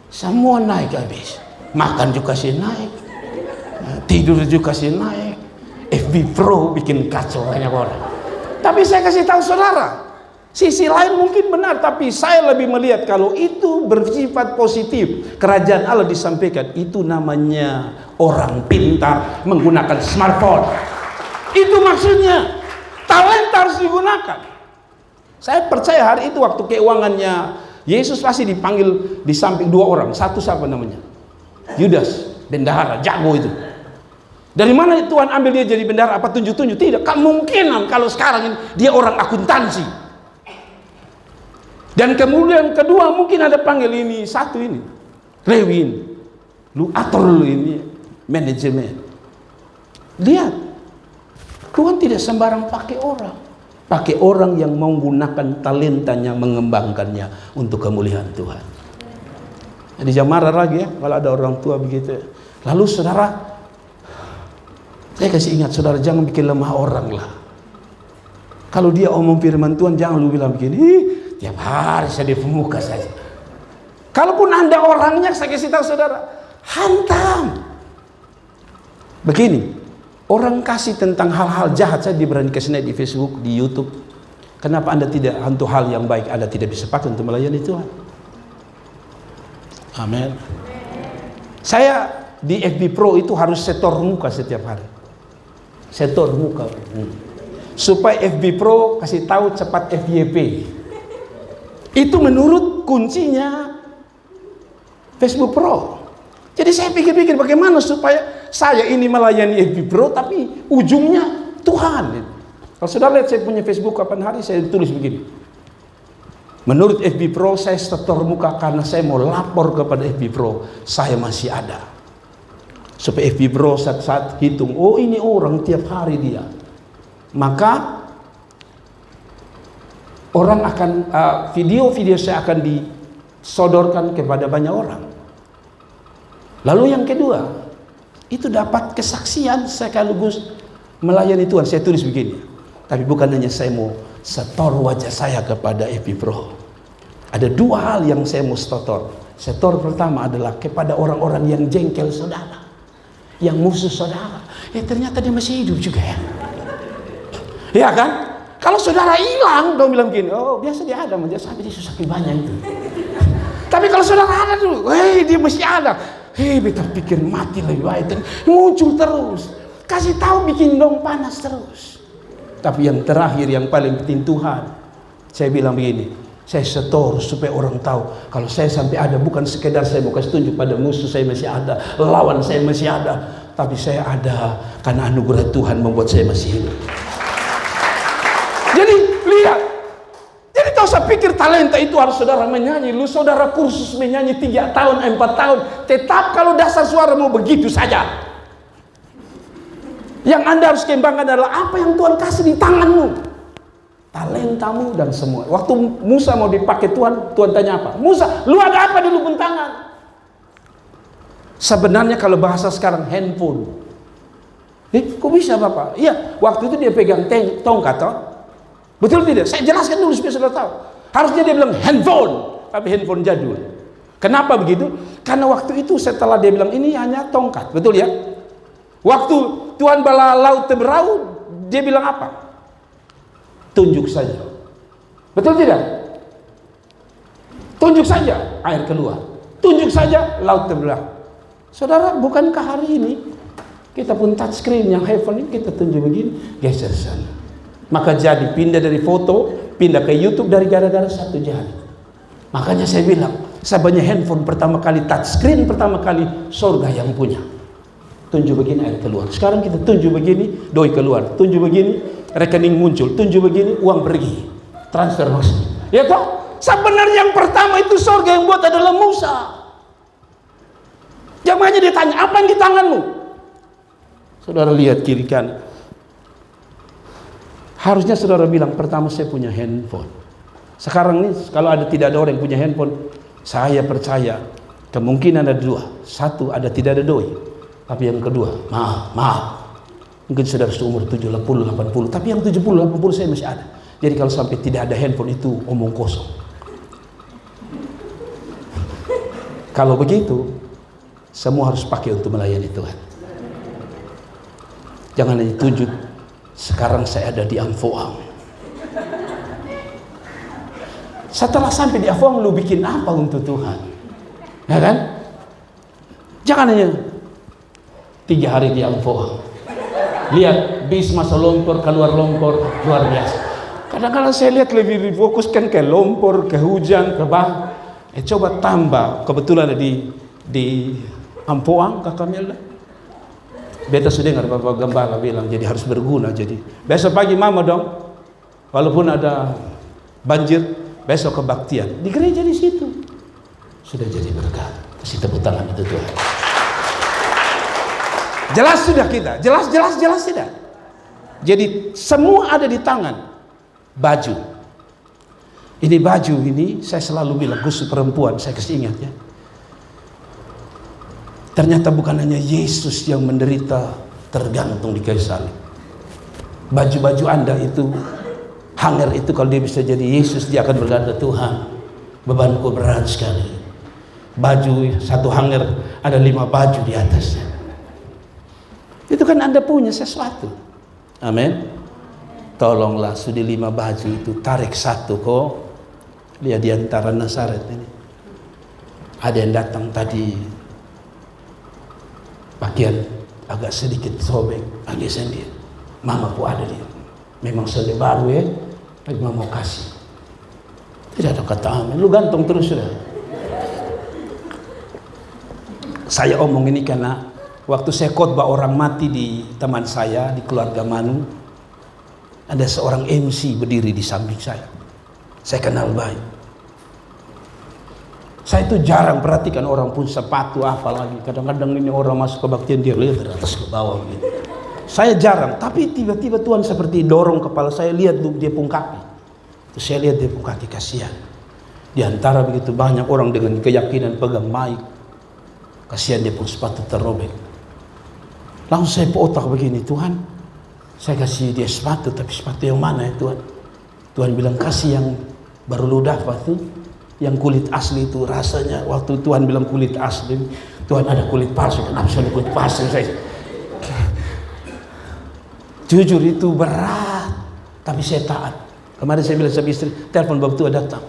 [SPEAKER 1] semua naik habis, makan juga sih naik, tidur juga sih naik, FB Pro bikin kacau banyak orang. Tapi saya kasih tahu saudara, sisi lain mungkin benar, tapi saya lebih melihat kalau itu bersifat positif, kerajaan Allah disampaikan, itu namanya orang pintar menggunakan smartphone. Itu maksudnya, talenta harus digunakan. Saya percaya hari itu waktu keuangannya Yesus pasti dipanggil di samping dua orang. Satu siapa namanya? Yudas, bendahara, jago itu. Dari mana Tuhan ambil dia jadi bendahara? Apa tunjuk-tunjuk? Tidak, kemungkinan kalau sekarang ini dia orang akuntansi. Dan kemudian kedua mungkin ada panggil ini, satu ini, Lewi ini. Lu atur lu ini, manajemen. Lihat, Tuhan tidak sembarang pakai orang. Pakai orang yang menggunakan talentanya, mengembangkannya untuk kemuliaan Tuhan. Jadi jangan marah lagi ya kalau ada orang tua begitu. Lalu saudara, saya kasih ingat saudara, jangan bikin lemah orang lah. Kalau dia omong firman Tuhan, jangan lu bilang begini, tiap hari saya di pemuka saja. Kalaupun anda orangnya, saya kasih tahu saudara, hantam. Begini, orang kasih tentang hal-hal jahat, saya diberani kasih naik di Facebook, di YouTube. Kenapa anda tidak untuk hal yang baik, anda tidak bisa pakai untuk melayani Tuhan? Amin. Saya di FB Pro itu harus setor muka setiap hari. Setor muka. Supaya FB Pro kasih tahu cepat FYP. Itu menurut kuncinya Facebook Pro. Jadi saya pikir-pikir bagaimana supaya saya ini melayani FB Pro tapi ujungnya Tuhan. Kalau saudara lihat saya punya Facebook kapan hari, saya tulis begini. Menurut FB Pro saya setor muka karena saya mau lapor kepada FB Pro saya masih ada. Supaya FB Pro saat hitung, oh ini orang tiap hari dia. Maka orang akan video-video saya akan disodorkan kepada banyak orang. Lalu yang kedua, itu dapat kesaksian sekaligus melayani Tuhan. Saya tulis begini, tapi bukan hanya saya mau setor wajah saya kepada FB Pro. Ada dua hal yang saya mau setor. Setor pertama adalah kepada orang-orang yang jengkel saudara, yang musuh saudara. Ternyata dia masih hidup juga ya. Ya kan? Kalau saudara hilang, dong bilang begini, oh biasa dia ada, sampai dia susah banyak itu. Tapi kalau saudara ada dulu, dia masih ada. Beta pikir mati lebih baik. Muncul terus. Kasih tahu bikin dong panas terus. Tapi yang terakhir yang paling penting Tuhan. Saya bilang begini. Saya setor supaya orang tahu. Kalau saya sampai ada bukan sekedar saya mau kasih tunjuk pada musuh saya masih ada. Lawan saya masih ada. Tapi saya ada karena anugerah Tuhan membuat saya masih hidup. Jadi lihat. Jadi tak usah pikir talenta itu harus saudara menyanyi. Lu saudara kursus menyanyi 3 tahun, 4 tahun. Tetap kalau dasar suara mau begitu saja. Yang anda harus kembangkan adalah apa yang Tuhan kasih di tanganmu. Talentamu dan semua. Waktu Musa mau dipakai Tuhan, Tuhan tanya apa? Musa, lu ada apa di lubang tangan? Sebenarnya kalau bahasa sekarang handphone. Kok bisa Bapak? Iya, waktu itu dia pegang tongkat toh. Betul tidak? Saya jelaskan dulu supaya saudara tahu. Harusnya dia bilang handphone, tapi handphone jadul. Kenapa begitu? Karena waktu itu setelah dia bilang ini hanya tongkat, betul ya? Waktu Tuhan bala laut berau, dia bilang apa? Tunjuk saja. Betul tidak? Tunjuk saja, air keluar. Tunjuk saja, laut terbelah. Saudara, bukankah hari ini kita pun touch screen yang handphone ini kita tunjuk begini, geser sana. Maka jadi pindah dari foto, pindah ke YouTube dari gara-gara satu jari. Makanya saya bilang, sebenarnya handphone pertama kali touch screen pertama kali surga yang punya. Tunjuk begini air keluar. Sekarang kita tunjuk begini doi keluar. Tunjuk begini rekening muncul. Tunjuk begini uang pergi. Transfer maksudnya. Ya toh? Sebenarnya yang pertama itu surga yang buat adalah Musa. Jangan dia tanya apa yang di tanganmu. Saudara lihat kiri kanan. Harusnya saudara bilang pertama saya punya handphone. Sekarang nih kalau tidak ada orang yang punya handphone, saya percaya kemungkinan ada dua. Satu, tidak ada doi. Tapi yang kedua, maaf. Mungkin saudara seumur 70, 80, tapi yang 70, 80 saya masih ada. Jadi kalau sampai tidak ada handphone itu omong kosong. Kalau begitu, semua harus pakai untuk melayani Tuhan. Jangan hanya tujuh, sekarang saya ada di Amfoang. Setelah sampai di Amfoang, lu bikin apa untuk Tuhan? Ya kan? Jangan hanya 3 hari di Amfoang. Lihat bis masa lompor, keluar lompor, luar biasa. Kadang-kadang saya lihat lebih difokuskan ke lompor, ke hujan, ke bah. Coba tambah, kebetulan ada di Ampoang, Kakak Melda. Beta sudah dengar Bapak Gembala bilang, jadi harus berguna. Jadi besok pagi mama dong, walaupun ada banjir, besok kebaktian di gereja di situ. Sudah jadi berkat. Kasih tepuk tangan itu Tuhan. Jelas sudah kita, jelas tidak. Jadi semua ada di tangan. Baju. Ini baju ini saya selalu bilang khusus perempuan, saya kasih ingat ya. Ternyata bukan hanya Yesus yang menderita tergantung di kayu salib. Baju-baju Anda itu, hanger itu kalau dia bisa jadi Yesus, dia akan berkata, Tuhan, bebanku berat sekali. Baju satu hanger ada 5 baju di atasnya. Itu kan Anda punya sesuatu. Amin. Tolonglah sudah 5 baju itu tarik satu kok. Lihat di antara Nazaret ini. Ada yang datang tadi pakaian agak sedikit sobek, agak sendiri. Mama pun ada dia. Memang sudah baru ya, tapi mama mau kasih. Tidak ada kata amin. Lu gantung terus sudah. Saya omong ini karena waktu saya khotbah orang mati di teman saya, di keluarga Manu, ada seorang MC berdiri di samping saya. Saya kenal baik. Saya itu jarang perhatikan orang pun sepatu apa lagi. Kadang-kadang ini orang masuk kebaktian dia lihat dari atas ke bawah gitu. Saya jarang, tapi tiba-tiba Tuhan seperti dorong kepala saya, lihat dia pun kaki. Terus saya lihat dia pun kaki, kasihan. Di antara begitu banyak orang dengan keyakinan pegang mic, kasihan dia pun sepatu terrobek. Langsung saya otak begini, Tuhan, saya kasih dia sepatu, tapi sepatu yang mana ya Tuhan? Tuhan bilang kasih yang baru lu dapat tuh, yang kulit asli itu. Rasanya waktu Tuhan bilang kulit asli, Tuhan ada kulit palsu. Kenapa saya kulit palsu? Saya jujur itu berat, tapi saya taat. Kemarin saya bilang sama istri, telepon Bapak Tua datang.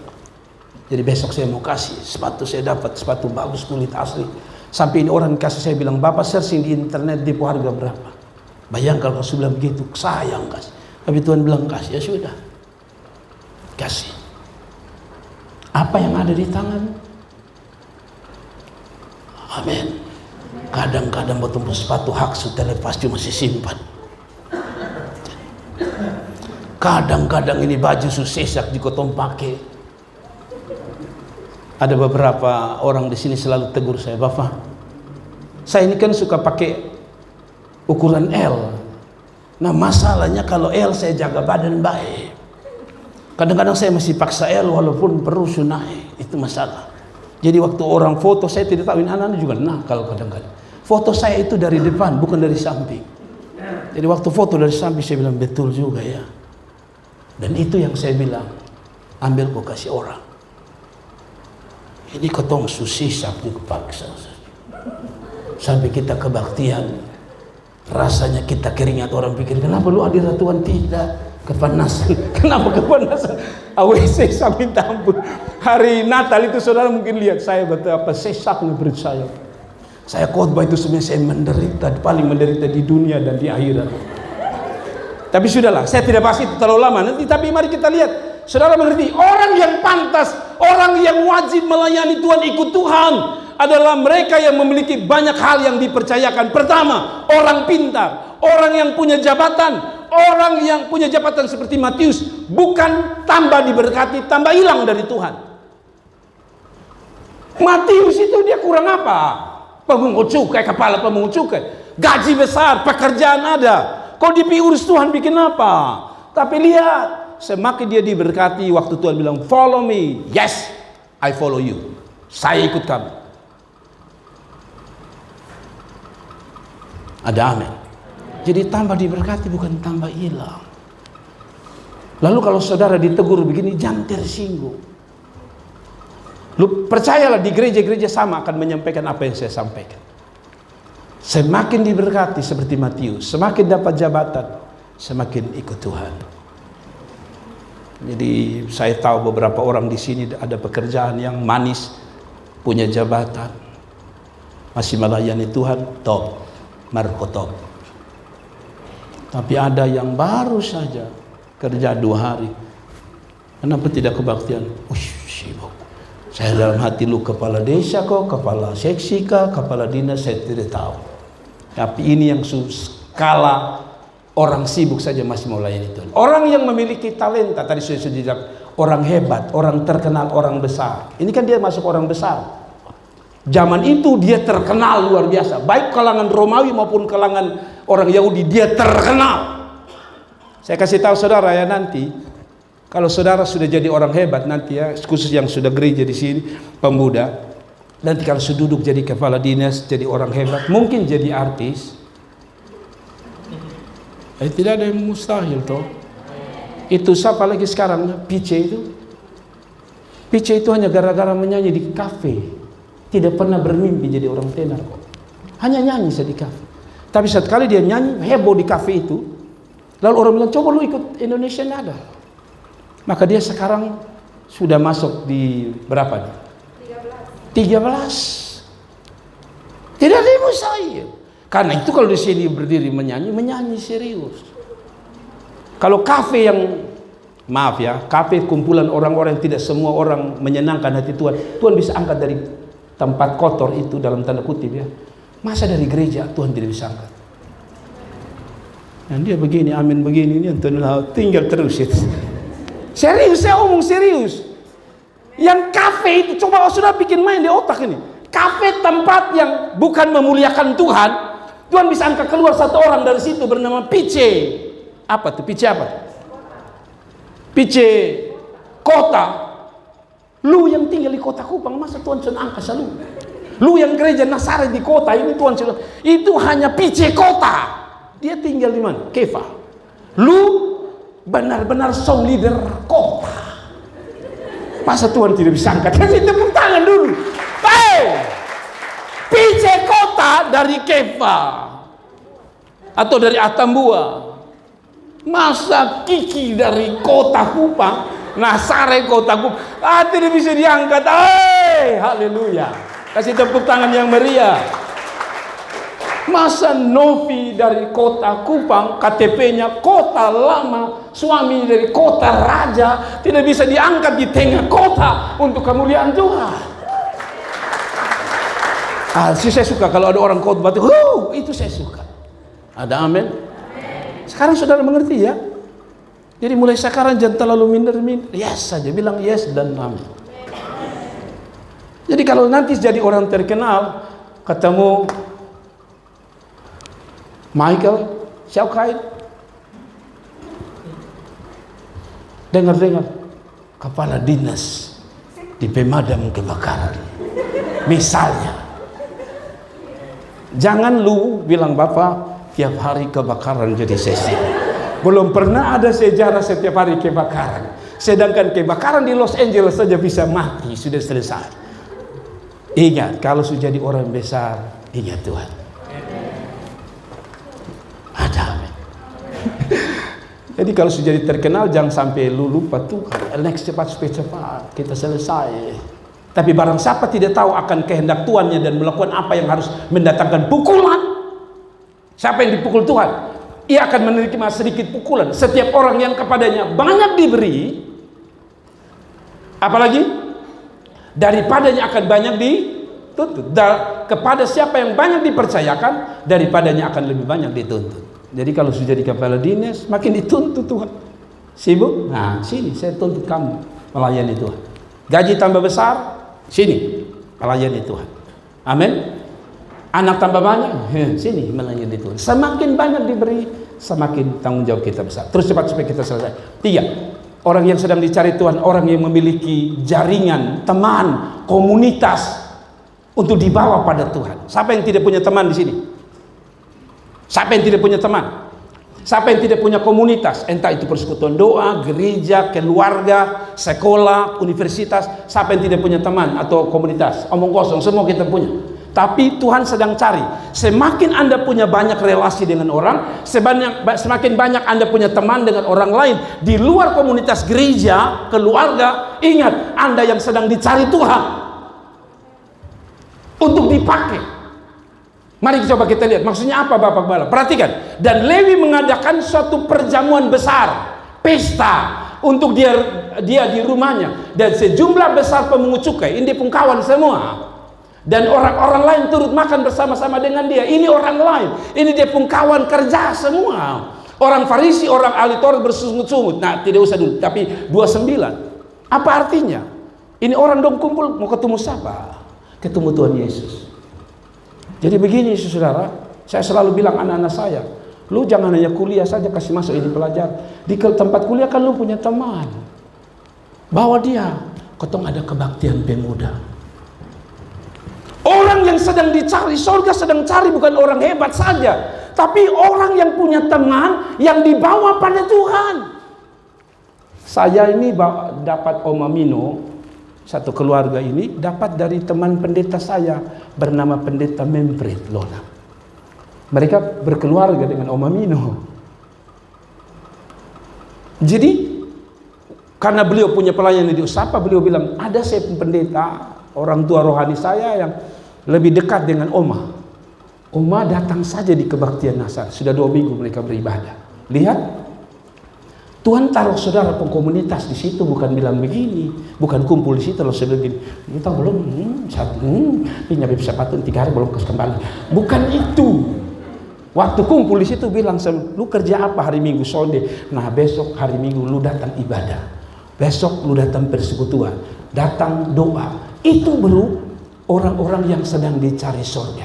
[SPEAKER 1] Jadi besok saya mau kasih sepatu, saya dapat sepatu bagus kulit asli. Sampai ini orang kasih, saya bilang, Bapak searching di internet depo harga berapa? Bayangkan kalau saya bilang begitu, sayang kasih. Tapi Tuhan bilang kasih, ya sudah. Kasih. Apa yang ada di tangan? Amin. Kadang-kadang bertemu sepatu hak terlepas cuma masih simpan. Kadang-kadang ini baju susesak dikotong pakai. Ada beberapa orang di sini selalu tegur saya, Bapak, saya ini kan suka pakai ukuran L. Nah masalahnya kalau L saya jaga badan baik. Kadang-kadang saya masih paksa L walaupun perlu naik. Itu masalah. Jadi waktu orang foto saya tidak tahu, ini anak-anak juga nakal kadang-kadang. Foto saya itu dari depan bukan dari samping. Jadi waktu foto dari samping saya bilang betul juga ya. Dan itu yang saya bilang, ambil kau kasih orang. Ini ketong susisap dipaksa. Sampai kita kebaktian, rasanya kita keringat, orang pikir kenapa lu hadirat Tuhan? Tidak, kepanasan. Kenapa kepanasan? AWC saya minta ampun. Hari Natal itu saudara mungkin lihat saya betapa sesaknya berit saya. Saya khotbah itu sebenarnya saya menderita, paling menderita di dunia dan di akhirat. Tapi sudahlah, saya tidak bahas itu terlalu lama nanti. Tapi mari kita lihat, saudara mengerti, orang yang pantas, orang yang wajib melayani Tuhan, ikut Tuhan, adalah mereka yang memiliki banyak hal yang dipercayakan. Pertama, orang pintar, orang yang punya jabatan. Orang yang punya jabatan seperti Matius, bukan tambah diberkati, tambah hilang dari Tuhan. Matius itu dia kurang apa? Pemungut cukai, kepala pemungut cukai, gaji besar, pekerjaan ada. Kalau diurus Tuhan bikin apa? Tapi lihat, semakin dia diberkati, waktu Tuhan bilang follow me, yes, I follow you. Saya ikut kamu. Ada amin. Jadi tambah diberkati, bukan tambah hilang. Lalu kalau saudara ditegur begini, jangan tersinggung. Lu percayalah, di gereja-gereja sama akan menyampaikan apa yang saya sampaikan. Semakin diberkati seperti Matius, semakin dapat jabatan, semakin ikut Tuhan. Jadi saya tahu beberapa orang di sini ada pekerjaan yang manis, punya jabatan, masih melayani Tuhan, top, markotop. Tapi ada yang baru saja kerja 2 hari, kenapa tidak kebaktian? Sibuk. Saya dalam hati, lu kepala desa kok, kepala seksi kah, kepala dinas, saya tidak tahu. Tapi ini yang skala orang sibuk saja masih mau layani Tuhan. Orang yang memiliki talenta, tadi sudah dibilang, orang hebat, orang terkenal, orang besar. Ini kan dia masuk orang besar. Zaman itu dia terkenal luar biasa. Baik kalangan Romawi maupun kalangan orang Yahudi, dia terkenal. Saya kasih tahu saudara ya, nanti kalau saudara sudah jadi orang hebat nanti ya, khusus yang sudah gereja di sini, pemuda, nanti kalau sudah duduk jadi kepala dinas, jadi orang hebat, mungkin jadi artis. Tidak ada yang mustahil toh. Itu siapa lagi sekarang? Pice itu. Pice itu hanya gara-gara menyanyi di kafe. Tidak pernah bermimpi jadi orang tenar kok. Hanya nyanyi saja di kafe. Tapi sekali dia nyanyi heboh di kafe itu, lalu orang bilang, coba lu ikut Indonesian Idol. Maka dia sekarang sudah masuk di berapa nih? 13. Tidak ada yang mustahil. Karena itu kalau di sini berdiri menyanyi serius. Kalau kafe yang, maaf ya, kafe kumpulan orang-orang yang tidak semua orang menyenangkan hati Tuhan, Tuhan bisa angkat dari tempat kotor itu dalam tanda kutip ya. Masa dari gereja Tuhan tidak bisa angkat? Dan dia begini, amin begini, ini Tuhan tinggal terus itu. Serius, saya omong serius. Yang kafe itu, coba sudah bikin main di otak ini. Kafe tempat yang bukan memuliakan Tuhan, Tuhan bisa angkat keluar satu orang dari situ bernama Pice. Apa tuh? Pice apa? Pice kota. Lu yang tinggal di kota Kupang, masa Tuhan sudah angkat selalu? Lu yang gereja Nazaret di kota ini, Tuhan sudah. Itu hanya Pice kota. Dia tinggal di mana? Kefa. Lu benar-benar song leader kota. Masa Tuhan tidak bisa angkat? Kasih tepuk tangan dulu. Hey! Pice kota dari Kefa atau dari Atambua. Masa Kiki dari kota Kupang, Nazaret kota Kupang, tidak bisa diangkat. Hey! Haleluya. Kasih tepuk tangan yang meriah. Masa Novi dari kota Kupang, KTP-nya kota lama, suami dari kota raja, tidak bisa diangkat di tengah kota untuk kemuliaan Tuhan. Saya suka kalau ada orang khotbah itu saya suka. Ada amin? Sekarang saudara mengerti ya? Jadi mulai sekarang jangan terlalu minder. Yes saja, bilang yes dan amin. Jadi kalau nanti jadi orang terkenal, ketemu Michael Xiaokai, dengar-dengar kepala dinas di pemadam kebakaran misalnya, jangan lu bilang bapak tiap hari kebakaran jadi sesi. Belum pernah ada sejarah setiap hari kebakaran, sedangkan kebakaran di Los Angeles saja bisa mati, sudah selesai. Ingat, kalau sudah jadi orang besar, ingat Tuhan. Jadi kalau sudah jadi terkenal, jangan sampai lu lupa Tuhan. Next, cepat kita selesai. Tapi barang siapa tidak tahu akan kehendak Tuhannya dan melakukan apa yang harus mendatangkan pukulan, siapa yang dipukul Tuhan, ia akan menerima sedikit pukulan. Setiap orang yang kepadanya banyak diberi, apalagi daripadanya akan banyak dituntut. Kepada siapa yang banyak dipercayakan, daripadanya akan lebih banyak dituntut. Jadi kalau sudah jadi kepala dinas, makin dituntut Tuhan. Sibuk? Nah, sini saya tuntut kamu melayani Tuhan. Gaji tambah besar? Sini melayani Tuhan. Amin. Anak tambah banyak? Sini melayani Tuhan. Semakin banyak diberi, semakin tanggung jawab kita besar. Terus cepat supaya kita selesai. 3. Orang yang sedang dicari Tuhan, orang yang memiliki jaringan, teman, komunitas untuk dibawa pada Tuhan. Siapa yang tidak punya teman di sini? Siapa yang tidak punya teman? Siapa yang tidak punya komunitas? Entah itu persekutuan doa, gereja, keluarga, sekolah, universitas. Siapa yang tidak punya teman atau komunitas? Omong kosong, semua kita punya. Tapi Tuhan sedang cari. Semakin Anda punya banyak relasi dengan orang, semakin banyak Anda punya teman dengan orang lain di luar komunitas gereja, keluarga. Ingat, Anda yang sedang dicari Tuhan untuk dipakai. Mari coba kita lihat. Maksudnya apa Bapak Gembala? Perhatikan. Dan Lewi mengadakan suatu perjamuan besar, pesta untuk dia di rumahnya, dan sejumlah besar pemungut cukai. Ini pun kawan semua. Dan orang-orang lain turut makan bersama-sama dengan dia. Ini orang lain. Ini dia pun kawan kerja semua. Orang Farisi, orang ahli Taurat bersungut-sungut. Nah, tidak usah dulu. Tapi 29. Apa artinya? Ini orang dong kumpul mau ketemu siapa? Ketemu Tuhan Yesus. Jadi begini saudara. Saya selalu bilang anak-anak saya, lu jangan hanya kuliah saja kasih masuk ini pelajar. Di tempat kuliah kan lu punya teman. Bawa dia. Ketong ada kebaktian pemuda. Orang yang sedang dicari surga sedang cari bukan orang hebat saja, tapi orang yang punya teman yang dibawa pada Tuhan. Saya ini dapat omamino, satu keluarga ini dapat dari teman pendeta saya bernama pendeta Mempret Lona. Mereka berkeluarga dengan omamino. Jadi karena beliau punya pelayanan di Usapa, beliau bilang ada saya pendeta, orang tua rohani saya yang lebih dekat dengan Oma. Oma datang saja di kebaktian Nasar. Sudah 2 minggu mereka beribadah. Lihat, Tuhan taruh saudara pengkomunitas di situ, bukan bilang begini, bukan kumpul di situ lalu saya begini. Kita belum, pinjam sepatu 3 hari belum kembali. Bukan itu. Waktu kumpul di situ bilang, lu kerja apa hari Minggu Sonde? Nah besok hari Minggu lu datang ibadah. Besok lu datang persekutuan, datang doa. Itu baru orang-orang yang sedang dicari surga.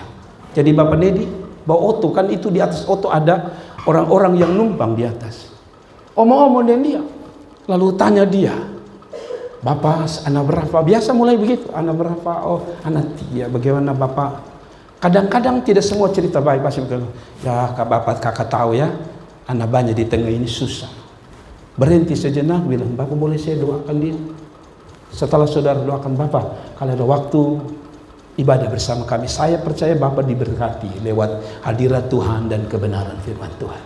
[SPEAKER 1] Jadi Bapak Nedi bawa oto, kan itu di atas oto ada orang-orang yang numpang di atas. Omong-omong dengan dia, lalu tanya dia, Bapak anak berapa? Biasa mulai begitu, anak berapa? Oh anak 3. Bagaimana Bapak? Kadang-kadang tidak semua cerita baik, pasti begitu. Ya kakak tahu ya, anak banyak di tengah ini susah. Berhenti sejenak bilang, Bapak boleh saya doakan dia? Setelah saudara doakan Bapak, kalau ada waktu ibadah bersama kami, saya percaya Bapak diberkati lewat hadirat Tuhan dan kebenaran firman Tuhan.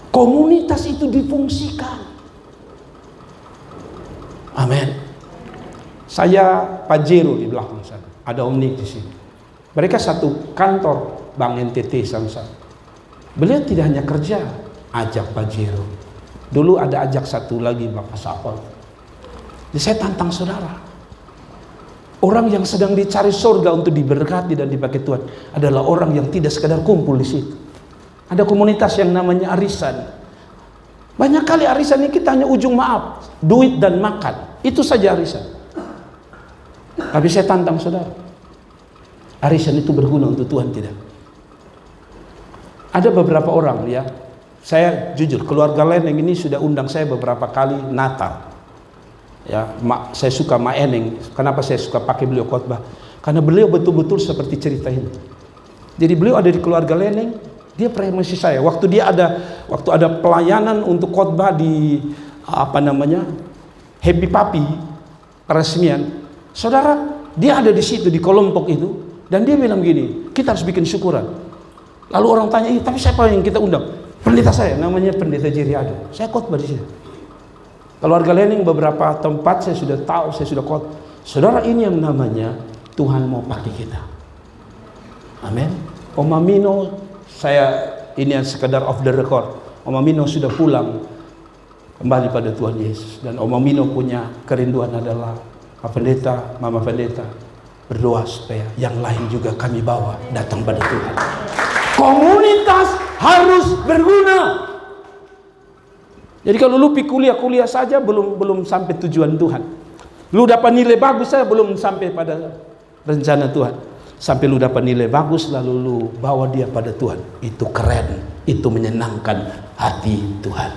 [SPEAKER 1] Komunitas itu difungsikan. Amin. Saya Pajero di belakang sana, ada Om Nik di sini. Mereka satu kantor Bank NTT sama-sama. Beliau tidak hanya kerja, ajak Pajero. Dulu ada ajak satu lagi Bapak Sapol. Jadi saya tantang saudara. Orang yang sedang dicari surga untuk diberkati dan dipakai Tuhan adalah orang yang tidak sekadar kumpul di situ. Ada komunitas yang namanya arisan. Banyak kali arisan ini kita hanya ujung maaf, duit dan makan. Itu saja arisan. Tapi saya tantang saudara. Arisan itu berguna untuk Tuhan tidak? Ada beberapa orang ya. Saya jujur, keluarga lain yang ini sudah undang saya beberapa kali Natal. Ya, saya suka Ma Eneng. Kenapa saya suka pakai beliau khotbah? Karena beliau betul-betul seperti cerita ini. Jadi beliau ada di keluarga Leneng, dia promosi saya. Waktu ada pelayanan untuk khotbah di Happy Papi peresmian. Saudara, dia ada di situ di kelompok itu dan dia bilang gini, kita harus bikin syukuran. Lalu orang tanya, tapi siapa yang kita undang? Pendeta saya, namanya Pendeta Jeriado. Saya khotbah di situ. Keluarga Lening beberapa tempat saya sudah tahu, saya sudah khotbah. Saudara, ini yang namanya Tuhan mau pakai kita. Amin. Om Amino, saya ini yang sekedar off the record. Om Amino sudah pulang kembali pada Tuhan Yesus, dan Om Amino punya kerinduan adalah Pak Pendeta, Mama Pendeta berdoa supaya yang lain juga kami bawa datang pada Tuhan. Komunitas harus berguna. Jadi kalau lu pergi kuliah saja belum sampai tujuan Tuhan. Lu dapat nilai bagus saja belum sampai pada rencana Tuhan. Sampai lu dapat nilai bagus lalu lu bawa dia pada Tuhan. Itu keren, itu menyenangkan hati Tuhan.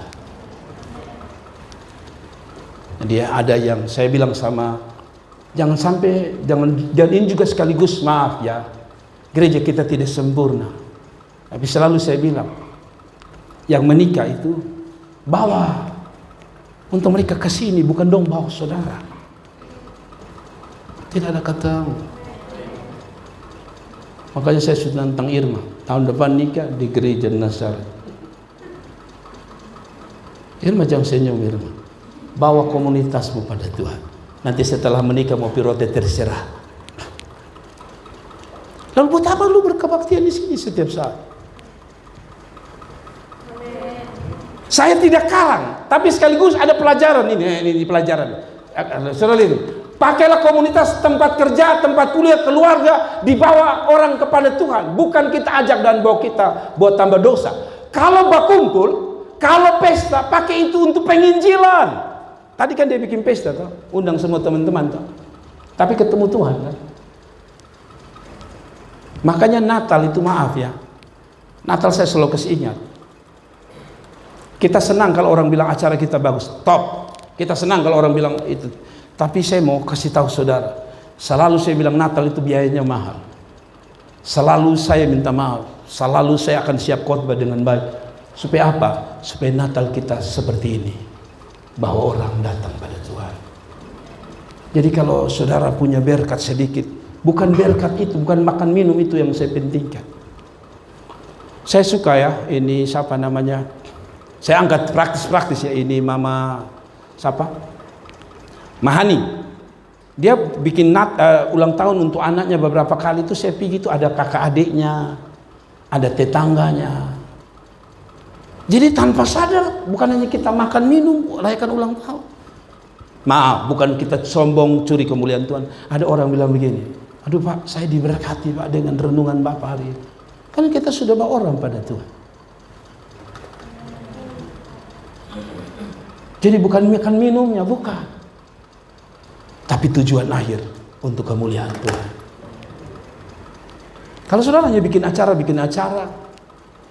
[SPEAKER 1] Dia ada yang saya bilang sama, jangan sampai, jangan ini juga sekaligus maaf ya, gereja kita tidak sempurna. Tapi selalu saya bilang, yang menikah itu bawa untuk mereka ke sini, bukan dong bawa saudara. Tidak ada kata. Makanya saya sudah tentang Irma, tahun depan nikah di gereja Nazaret. Irma, jangan senyum Irma. Bawa komunitasmu pada Tuhan. Nanti setelah menikah mau pirote terserah. Lalu buat apa lu berkebaktian di sini setiap saat? Saya tidak kalang, tapi sekaligus ada pelajaran ini pelajaran. Saudara lihat, pakailah komunitas, tempat kerja, tempat kuliah, keluarga, dibawa orang kepada Tuhan. Bukan kita ajak dan bawa kita buat tambah dosa. Kalau berkumpul, kalau pesta, pakai itu untuk penginjilan. Tadi kan dia bikin pesta toh, undang semua teman-teman toh. Tapi ketemu Tuhan kan. Makanya Natal itu, maaf ya, Natal saya selalu kasih ingat. Kita senang kalau orang bilang acara kita bagus, top. Kita senang kalau orang bilang itu. Tapi saya mau kasih tahu saudara, selalu saya bilang Natal itu biayanya mahal. Selalu saya minta maaf, selalu saya akan siap khotbah dengan baik. Supaya apa? Supaya Natal kita seperti ini, bahwa orang datang pada Tuhan. Jadi kalau saudara punya berkat sedikit, bukan berkat itu, bukan makan minum itu yang saya pentingkan. Saya suka ya, ini siapa namanya? Saya angkat praktis-praktis ya, ini Mama siapa? Mahani. Dia bikin ulang tahun untuk anaknya beberapa kali itu, saya pikir itu ada kakak adiknya, ada tetangganya. Jadi tanpa sadar, bukan hanya kita makan minum, rayakan ulang tahun. Maaf, bukan kita sombong curi kemuliaan Tuhan. Ada orang bilang begini, aduh Pak, saya diberkati Pak dengan renungan Bapak hari ini. Karena kita sudah bawa orang pada Tuhan. Jadi bukan makan minumnya, bukan. Tapi tujuan akhir untuk kemuliaan Tuhan. Kalau saudara hanya bikin acara,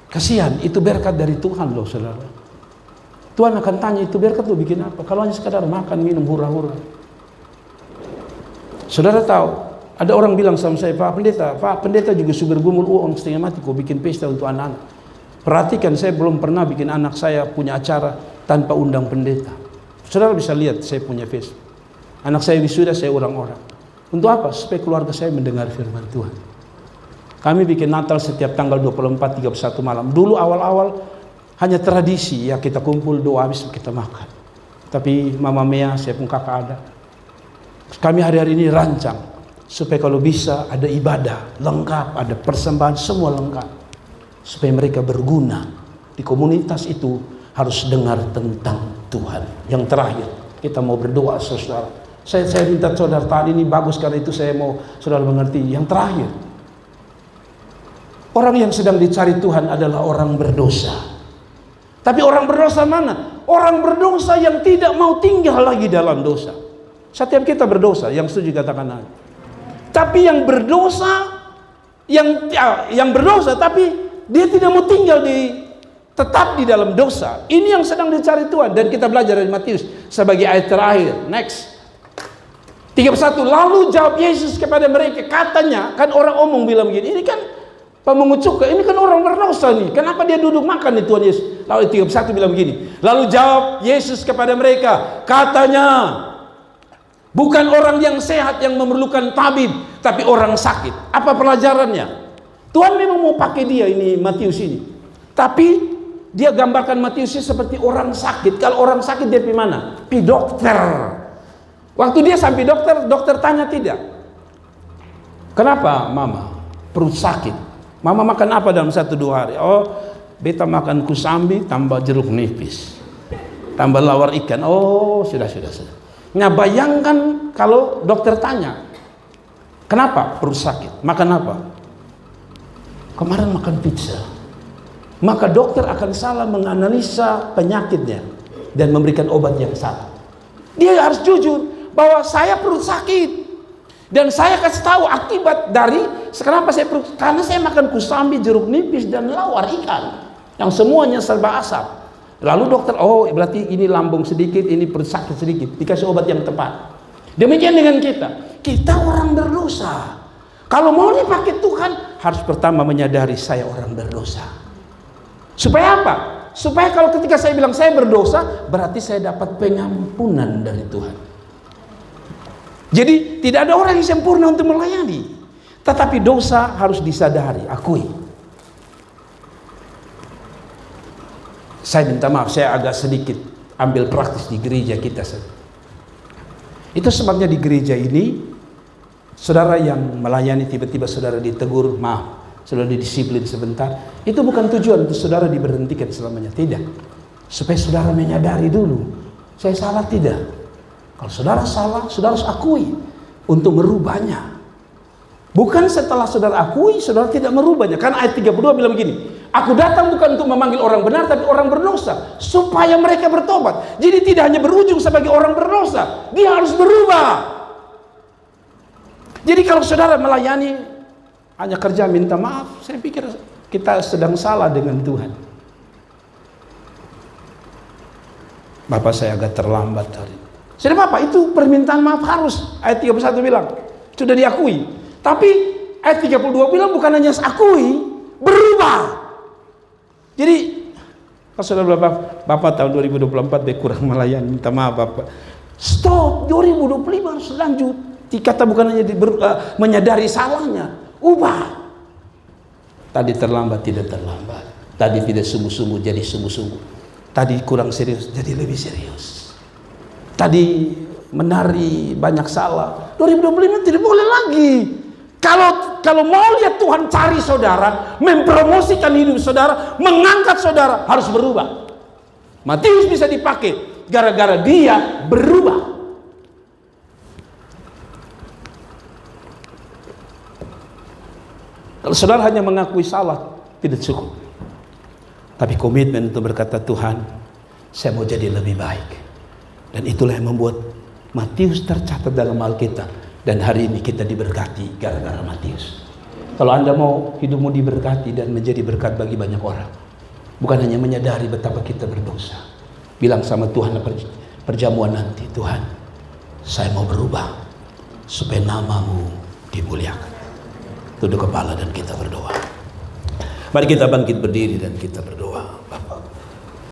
[SPEAKER 1] kasihan, itu berkat dari Tuhan loh saudara. Tuhan akan tanya, itu berkat lu bikin apa? Kalau hanya sekadar makan, minum, hura-hura. Saudara tahu, ada orang bilang sama saya, Pak Pendeta juga super gumul uang setengah mati, kok bikin pesta untuk anak-anak. Perhatikan, saya belum pernah bikin anak saya punya acara tanpa undang pendeta. Saudara bisa lihat, saya punya Facebook. Anak saya wisuda, saya orang-orang. Untuk apa? Supaya keluarga saya mendengar firman Tuhan. Kami bikin Natal setiap tanggal 24, 31 malam. Dulu awal-awal hanya tradisi, ya kita kumpul doa habis kita makan. Tapi Mama Mea, saya pun kakak ada. Kami hari-hari ini rancang supaya kalau bisa ada ibadah lengkap, ada persembahan semua lengkap. Supaya mereka berguna di komunitas itu. Harus dengar tentang Tuhan. Yang terakhir, kita mau berdoa saudara. Saya minta saudara tadi ini bagus, karena itu saya mau saudara mengerti. Yang terakhir, orang yang sedang dicari Tuhan adalah orang berdosa. Tapi orang berdosa mana? Orang berdosa yang tidak mau tinggal lagi dalam dosa. Setiap kita berdosa, yang setuju katakan amin. Tapi yang berdosa, yang berdosa tapi dia tidak mau tinggal tetap di dalam dosa. Ini yang sedang dicari Tuhan. Dan kita belajar dari Matius sebagai ayat terakhir. Next 31. Lalu jawab Yesus kepada mereka, katanya, kan orang omong bilang begini, ini kan pemungut cukai, ini kan orang berdosa nih, kenapa dia duduk makan nih Tuhan Yesus? Lalu 31 bilang begini, lalu jawab Yesus kepada mereka, katanya, bukan orang yang sehat yang memerlukan tabib, tapi orang sakit. Apa pelajarannya? Tuhan memang mau pakai dia ini, Matius ini, tapi dia gambarkan Matius seperti orang sakit. Kalau orang sakit dia pergi mana? Pergi dokter. Waktu dia sampai dokter tanya tidak. Kenapa Mama? Perut sakit. Mama makan apa dalam 1-2 hari? Oh, beta makan kusambi tambah jeruk nipis. Tambah lawar ikan. Oh, sudah. Nah, bayangkan kalau dokter tanya, kenapa perut sakit? Makan apa? Kemarin makan pizza. Maka dokter akan salah menganalisa penyakitnya dan memberikan obat yang salah. Dia harus jujur bahwa saya perut sakit dan saya kasih tahu akibat dari kenapa saya perut, karena saya makan kusambi, jeruk nipis dan lawar ikan yang semuanya serba asam. Lalu dokter, oh berarti ini lambung sedikit, ini perut sakit sedikit, dikasih obat yang tepat. Demikian dengan kita orang berdosa. Kalau mau dipakai Tuhan, harus pertama menyadari saya orang berdosa. Supaya apa? Supaya kalau ketika saya bilang saya berdosa, berarti saya dapat pengampunan dari Tuhan. Jadi tidak ada orang yang sempurna untuk melayani. Tetapi dosa harus disadari, akui. Saya minta maaf, saya agak sedikit ambil praktis di gereja kita. Itu sebabnya di gereja ini, saudara yang melayani tiba-tiba saudara ditegur, maaf, saudara didisiplin sebentar, itu bukan tujuan untuk saudara diberhentikan selamanya, tidak. Supaya saudara menyadari dulu, saya salah tidak. Kalau saudara salah, saudara harus akui untuk merubahnya. Bukan setelah saudara akui, saudara tidak merubahnya. Karena ayat 32 bilang begini, aku datang bukan untuk memanggil orang benar, tapi orang berdosa, supaya mereka bertobat. Jadi tidak hanya berujung sebagai orang berdosa, dia harus berubah. Jadi kalau saudara melayani hanya kerja minta maaf, saya pikir kita sedang salah dengan Tuhan. Bapak, saya agak terlambat hari ini. Sudah Bapak, itu permintaan maaf harus. Ayat 31 bilang, sudah diakui. Tapi ayat 32 bilang bukan hanya akui, berubah. Jadi, kalau saudara Bapak tahun 2024 dia kurang melayani, minta maaf Bapak. Stop, 2025 harus lanjut. Kata bukan hanya menyadari salahnya, ubah. Tadi terlambat, tidak terlambat. Tadi tidak sungguh-sungguh, jadi sungguh-sungguh. Tadi kurang serius, jadi lebih serius. Tadi menari banyak salah, 2025 tidak boleh lagi. Kalau mau lihat Tuhan cari saudara, mempromosikan hidup saudara, mengangkat saudara, harus berubah. Matius bisa dipakai gara-gara dia berubah. Kalau saudara hanya mengakui salah, tidak cukup. Tapi komitmen untuk berkata, Tuhan, saya mau jadi lebih baik. Dan itulah yang membuat Matius tercatat dalam Alkitab. Dan hari ini kita diberkati gara-gara Matius. Kalau Anda mau hidupmu diberkati dan menjadi berkat bagi banyak orang, bukan hanya menyadari betapa kita berdosa, bilang sama Tuhan perjamuan nanti, Tuhan, saya mau berubah supaya namamu dimuliakan. Tunduk kepala dan kita berdoa. Mari kita bangkit berdiri dan kita berdoa.